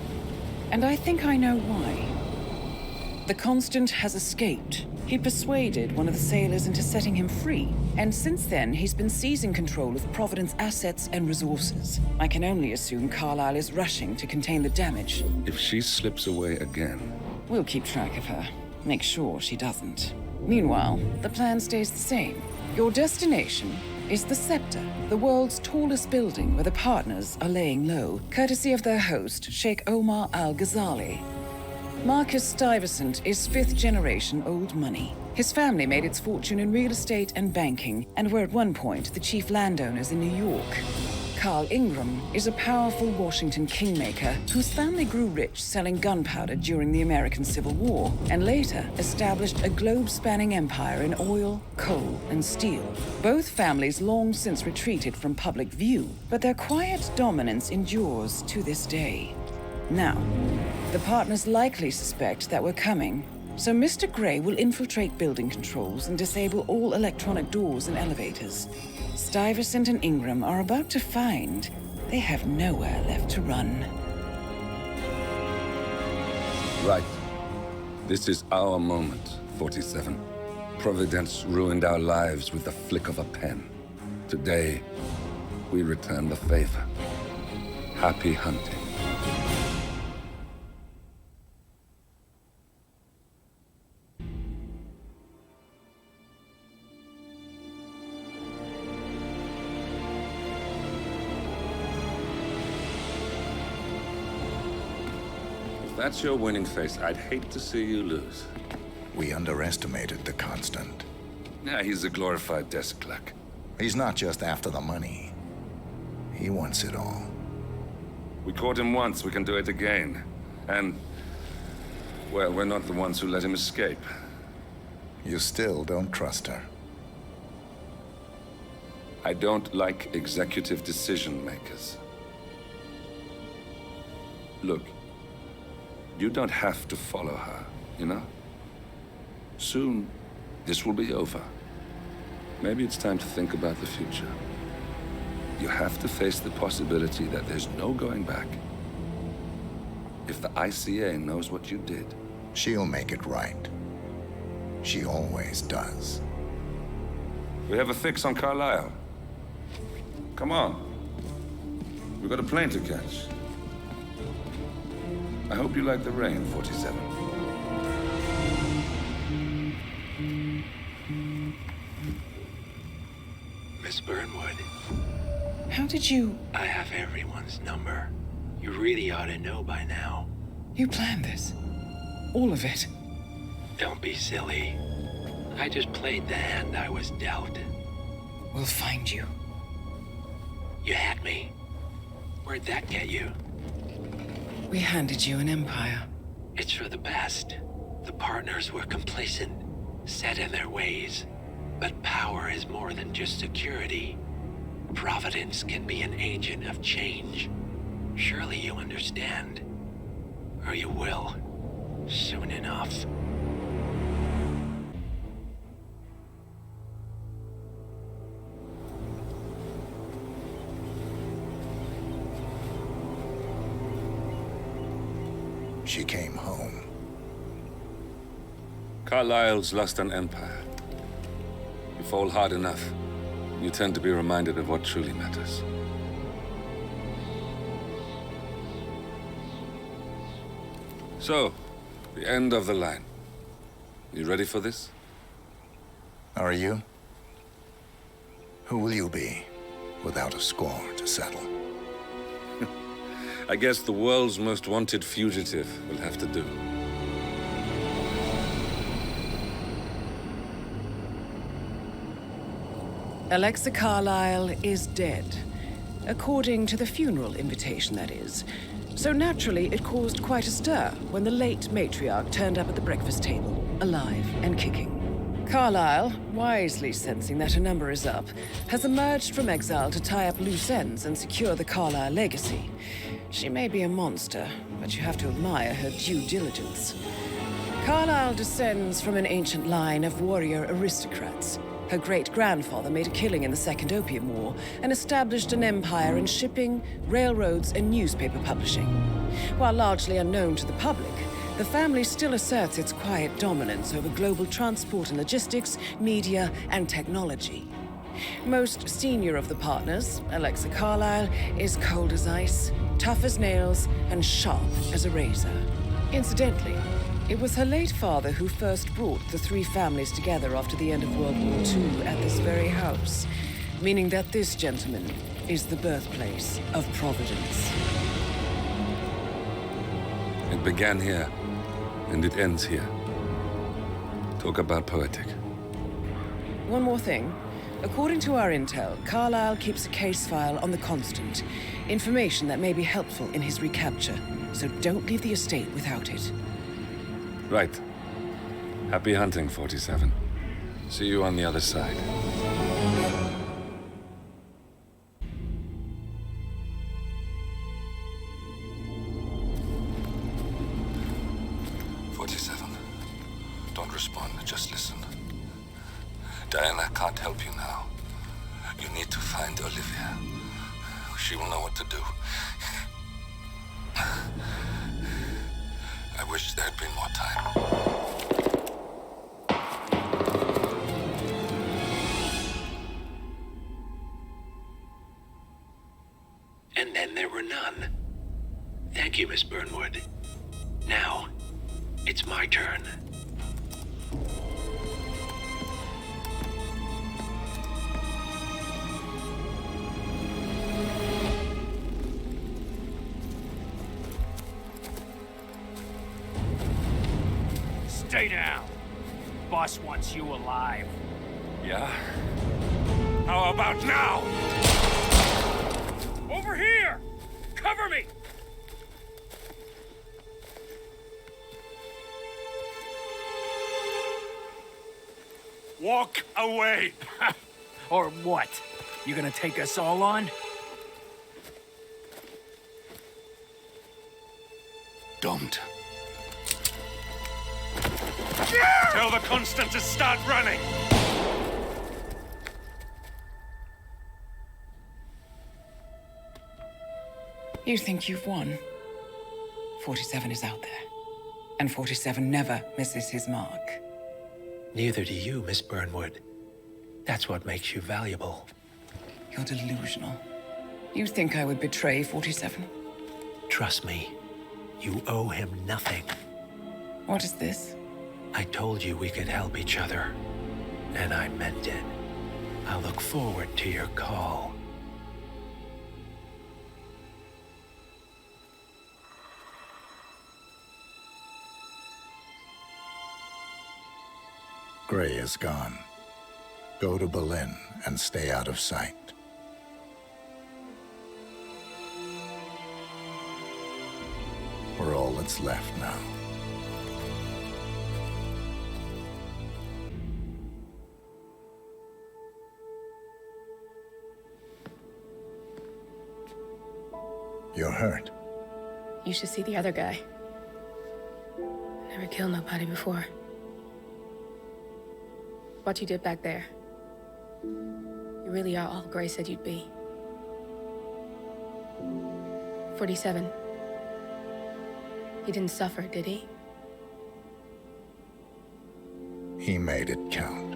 And I think I know why. The Constant has escaped. He persuaded one of the sailors into setting him free. And since then, he's been seizing control of Providence assets and resources. I can only assume Carlisle is rushing to contain the damage. If she slips away again... We'll keep track of her. Make sure she doesn't. Meanwhile, the plan stays the same. Your destination is the Scepter, the world's tallest building where the partners are laying low, courtesy of their host, Sheikh Omar Al-Ghazali. Marcus Stuyvesant is 5th-generation old money. His family made its fortune in real estate and banking, and were at one point the chief landowners in New York. Carl Ingram is a powerful Washington kingmaker whose family grew rich selling gunpowder during the American Civil War, and later established a globe-spanning empire in oil, coal, and steel. Both families long since retreated from public view, but their quiet dominance endures to this day. Now, the partners likely suspect that we're coming, so Mr. Grey will infiltrate building controls and disable all electronic doors and elevators. Stuyvesant and Ingram are about to find they have nowhere left to run. Right. This is our moment, 47. Providence ruined our lives with the flick of a pen. Today, we return the favor. Happy hunting. If that's your winning face, I'd hate to see you lose. We underestimated the Constant. Yeah, he's a glorified desk clerk. He's not just after the money. He wants it all. We caught him once, we can do it again. And, well, we're not the ones who let him escape. You still don't trust her. I don't like executive decision makers. Look, you don't have to follow her, you know? Soon, this will be over. Maybe it's time to think about the future. You have to face the possibility that there's no going back. If the ICA knows what you did, she'll make it right. She always does. We have a fix on Carlisle. Come on. We've got a plane to catch. I hope you like the rain, 47. Miss Burnwood. How did you... I have everyone's number. You really ought to know by now. You planned this? All of it? Don't be silly. I just played the hand I was dealt. We'll find you. You had me. Where'd that get you? We handed you an empire. It's for the best. The partners were complacent, set in their ways. But power is more than just security. Providence can be an agent of change. Surely you understand. Or you will. Soon enough. She came home. Carlisle's lost an empire. You fall hard enough, you tend to be reminded of what truly matters. So, the end of the line. You ready for this? Are you? Who will you be, without a score to settle? I guess the world's most wanted fugitive will have to do. Alexa Carlisle is dead. According to the funeral invitation, that is. So naturally, it caused quite a stir when the late matriarch turned up at the breakfast table, alive and kicking. Carlisle, wisely sensing that her number is up, has emerged from exile to tie up loose ends and secure the Carlisle legacy. She may be a monster, but you have to admire her due diligence. Carlisle descends from an ancient line of warrior aristocrats. Her great-grandfather made a killing in the Second Opium War and established an empire in shipping, railroads, and newspaper publishing. While largely unknown to the public, the family still asserts its quiet dominance over global transport and logistics, media, and technology. Most senior of the partners, Alexa Carlisle, is cold as ice, tough as nails, and sharp as a razor. Incidentally, it was her late father who first brought the three families together after the end of World War II at this very house, meaning that this gentleman is the birthplace of Providence. It began here, and it ends here. Talk about poetic. One more thing. According to our intel, Carlisle keeps a case file on the Constant. Information that may be helpful in his recapture, so don't leave the estate without it. Right. Happy hunting, 47. See you on the other side. Don't respond, just listen. Diana can't help you now. You need to find Olivia. She will know what to do. I wish there had been more time. and there were none. Thank you, Miss Burnwood. Now, it's my turn. Stay down. Boss wants you alive. Yeah? How about now? Over here! Cover me! Walk away! Or what? You gonna take us all on? Don't. Tell the Constant to start running! You think you've won? 47 is out there. And 47 never misses his mark. Neither do you, Miss Burnwood. That's what makes you valuable. You're delusional. You think I would betray 47? Trust me, you owe him nothing. What is this? I told you we could help each other, and I meant it. I look forward to your call. Gray is gone. Go to Berlin and stay out of sight. We're all that's left now. You're hurt. You should see the other guy. Never killed nobody before. What you did back there. You really are all Gray said you'd be. 47. He didn't suffer, did he? He made it count.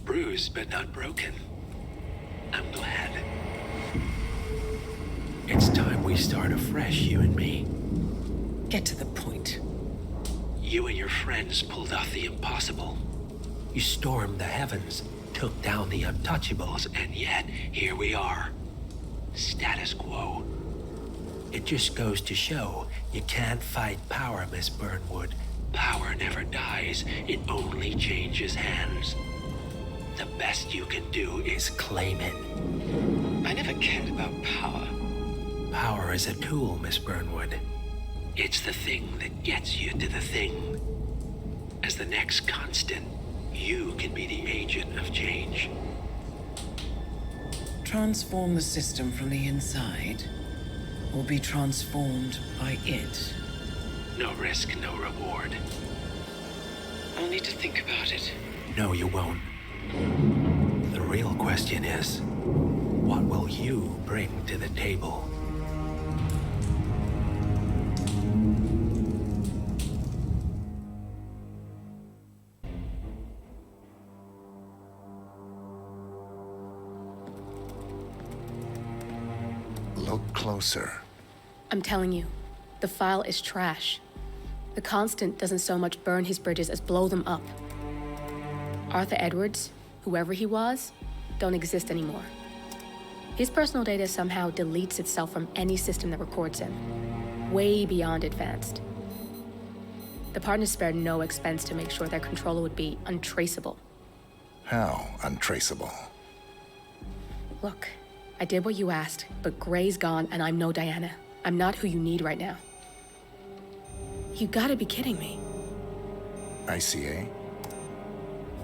Bruised but not broken. I'm glad. It's time we start afresh, you and me. Get to the point. You and your friends pulled off the impossible. You stormed the heavens, took down the untouchables, and yet here we are. Status quo. It just goes to show you can't fight power, Miss Burnwood. Power never dies, it only changes hands. The best you can do is claim it. I never cared about power. Power is a tool, Miss Burnwood. It's the thing that gets you to the thing. As the next constant, you can be the agent of change. Transform the system from the inside, or be transformed by it. No risk, no reward. I'll need to think about it. No, you won't. The real question is, what will you bring to the table? Look closer. I'm telling you, the file is trash. The Constant doesn't so much burn his bridges as blow them up. Arthur Edwards, whoever he was, don't exist anymore. His personal data somehow deletes itself from any system that records him. Way beyond advanced. The partners spared no expense to make sure their controller would be untraceable. How untraceable? Look, I did what you asked, but Gray's gone and I'm no Diana. I'm not who you need right now. You gotta be kidding me. ICA?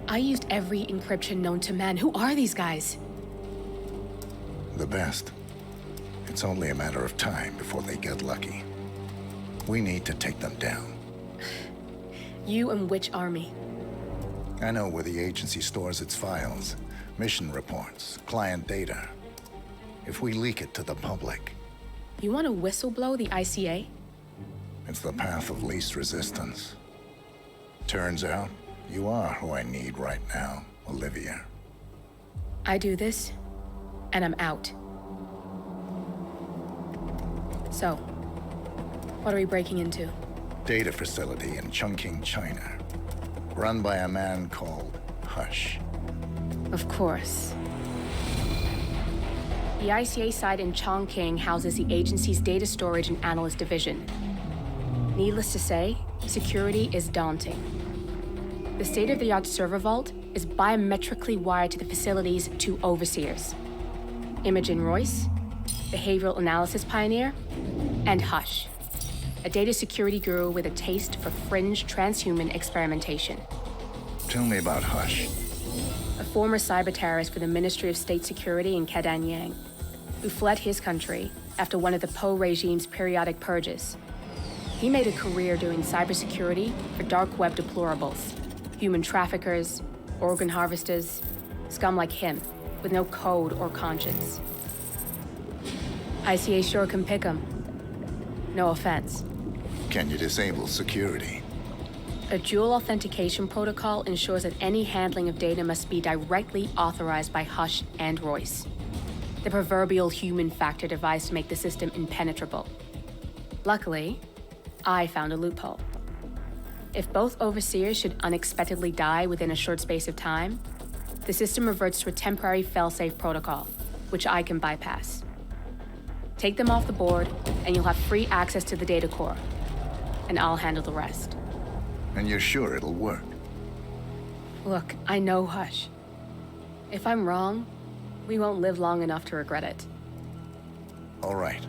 I used every encryption known to man. Who are these guys? The best. It's only a matter of time before they get lucky. We need to take them down. You and which army? I know where the agency stores its files, mission reports, client data. if we leak it to the public. You want to whistleblow the ICA? It's the path of least resistance. Turns out, you are who I need right now, Olivia. I do this, and I'm out. So, what are we breaking into? Data facility in Chongqing, China. Run by a man called Hush. Of course. The ICA site in Chongqing houses the agency's data storage and analyst division. Needless to say, security is daunting. The state-of-the-art server vault is biometrically wired to the facility's 2 overseers: Imogen Royce, behavioral analysis pioneer, and Hush, a data security guru with a taste for fringe transhuman experimentation. Tell me about Hush. A former cyber terrorist for the Ministry of State Security in Kadanyang, who fled his country after one of the Po regime's periodic purges. He made a career doing cybersecurity for dark web deplorables, human traffickers, organ harvesters, scum like him, with no code or conscience. ICA sure can pick 'em. No offense. Can you disable security? A dual authentication protocol ensures that any handling of data must be directly authorized by Hush and Royce, the proverbial human factor device to make the system impenetrable. Luckily, I found a loophole. If both overseers should unexpectedly die within a short space of time, the system reverts to a temporary fail-safe protocol, which I can bypass. Take them off the board, and you'll have free access to the data core, and I'll handle the rest. And you're sure it'll work? Look, I know Hush. If I'm wrong, we won't live long enough to regret it. All right.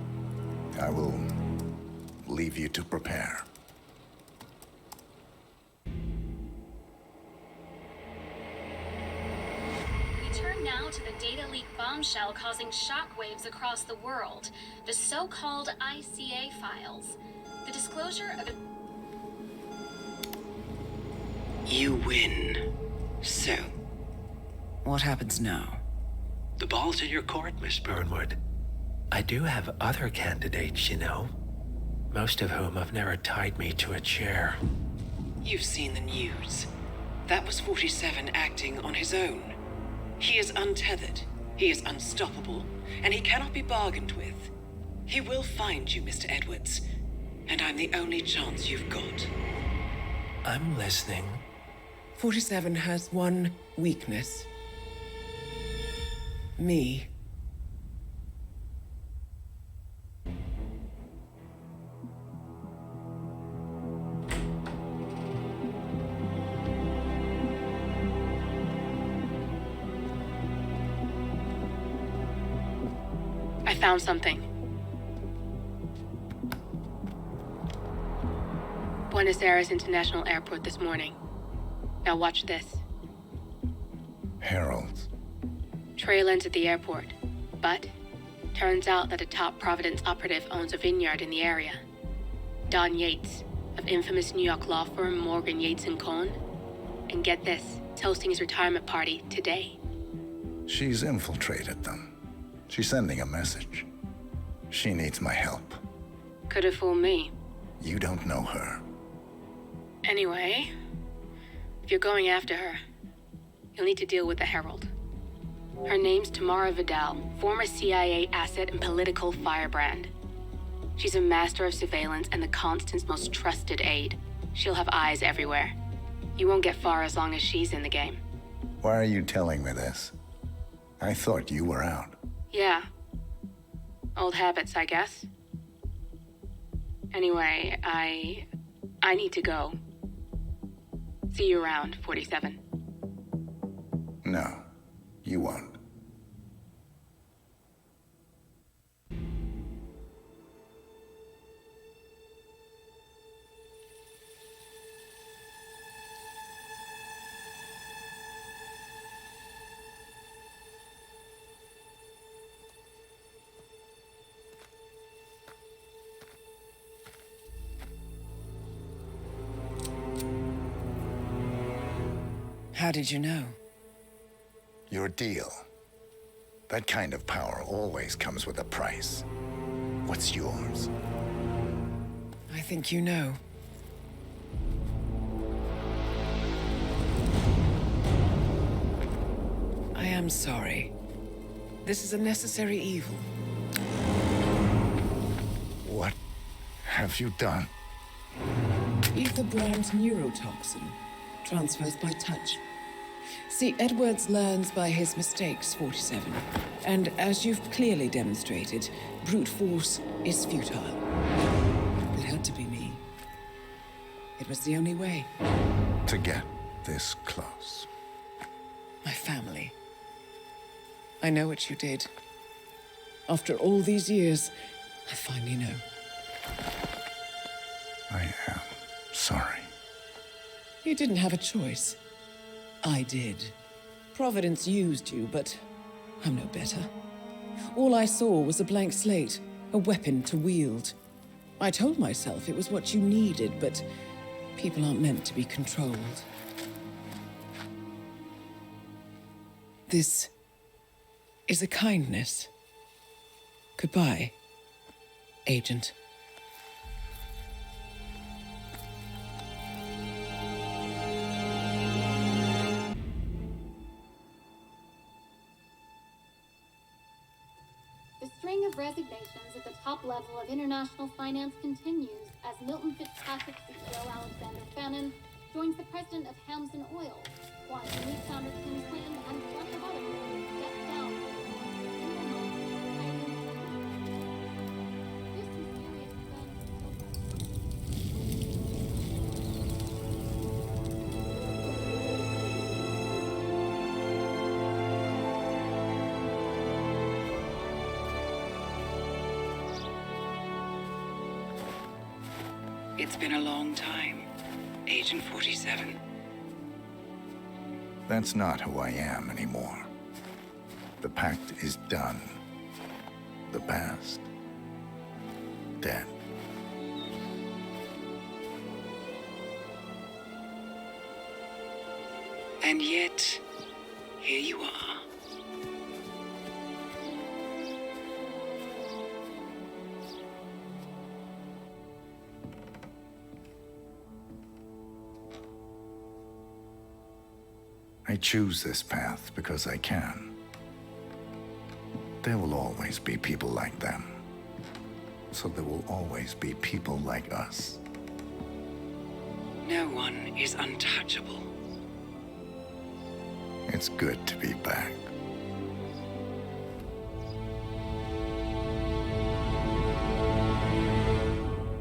I will leave you to prepare. We turn now to the data leak bombshell causing shockwaves across the world, the so-called ICA files. The disclosure of... You win. So, What happens now? the ball's in your court, Miss Burnwood. I do have other candidates, you know. Most of whom have never tied me to a chair. You've seen the news. That was 47 acting on his own. He is untethered, he is unstoppable, and he cannot be bargained with. He will find you, Mr. Edwards, and I'm the only chance you've got. I'm listening. 47 has one weakness. Me. I found something. Buenos Aires International Airport this morning. Now watch this. Heralds. Trail ends at the airport, but turns out that a top Providence operative owns a vineyard in the area. Don Yates, of infamous New York law firm Morgan, Yates & Cohn. And get this, it's hosting his retirement party today. She's infiltrated them. She's sending a message. She needs my help. Could have fooled me. You don't know her. Anyway, if you're going after her, you'll need to deal with the Herald. Her name's Tamara Vidal, former CIA asset and political firebrand. She's a master of surveillance and the Constant's most trusted aide. She'll have eyes everywhere. You won't get far as long as she's in the game. Why are you telling me this? I thought you were out. Yeah. Old habits, I guess. Anyway, I need to go. See you around, 47. No, you won't. How did you know? Your deal. That kind of power always comes with a price. What's yours? I think you know. I am sorry. This is a necessary evil. What have you done? Ether brand neurotoxin transfers by touch. See, Edwards learns by his mistakes, 47. And as you've clearly demonstrated, brute force is futile. It had to be me. It was the only way. To get this close. My family. I know what you did. After all these years, I finally know. I am sorry. You didn't have a choice. I did. Providence used you, but I'm no better. All I saw was a blank slate, a weapon to wield. I told myself it was what you needed, but people aren't meant to be controlled. This is a kindness. Goodbye, Agent. The string of resignations at the top level of international finance continues as Milton Fitzpatrick CEO Alexander Fannin joins the president of Hamson Oil, Quantum Leap founder Tim Quinn, and plenty of others step down. It's been a long time, Agent 47. That's not who I am anymore. The pact is done. The past, dead. And yet, here you are. I choose this path because I can. There will always be people like them. So there will always be people like us. No one is untouchable. It's good to be back.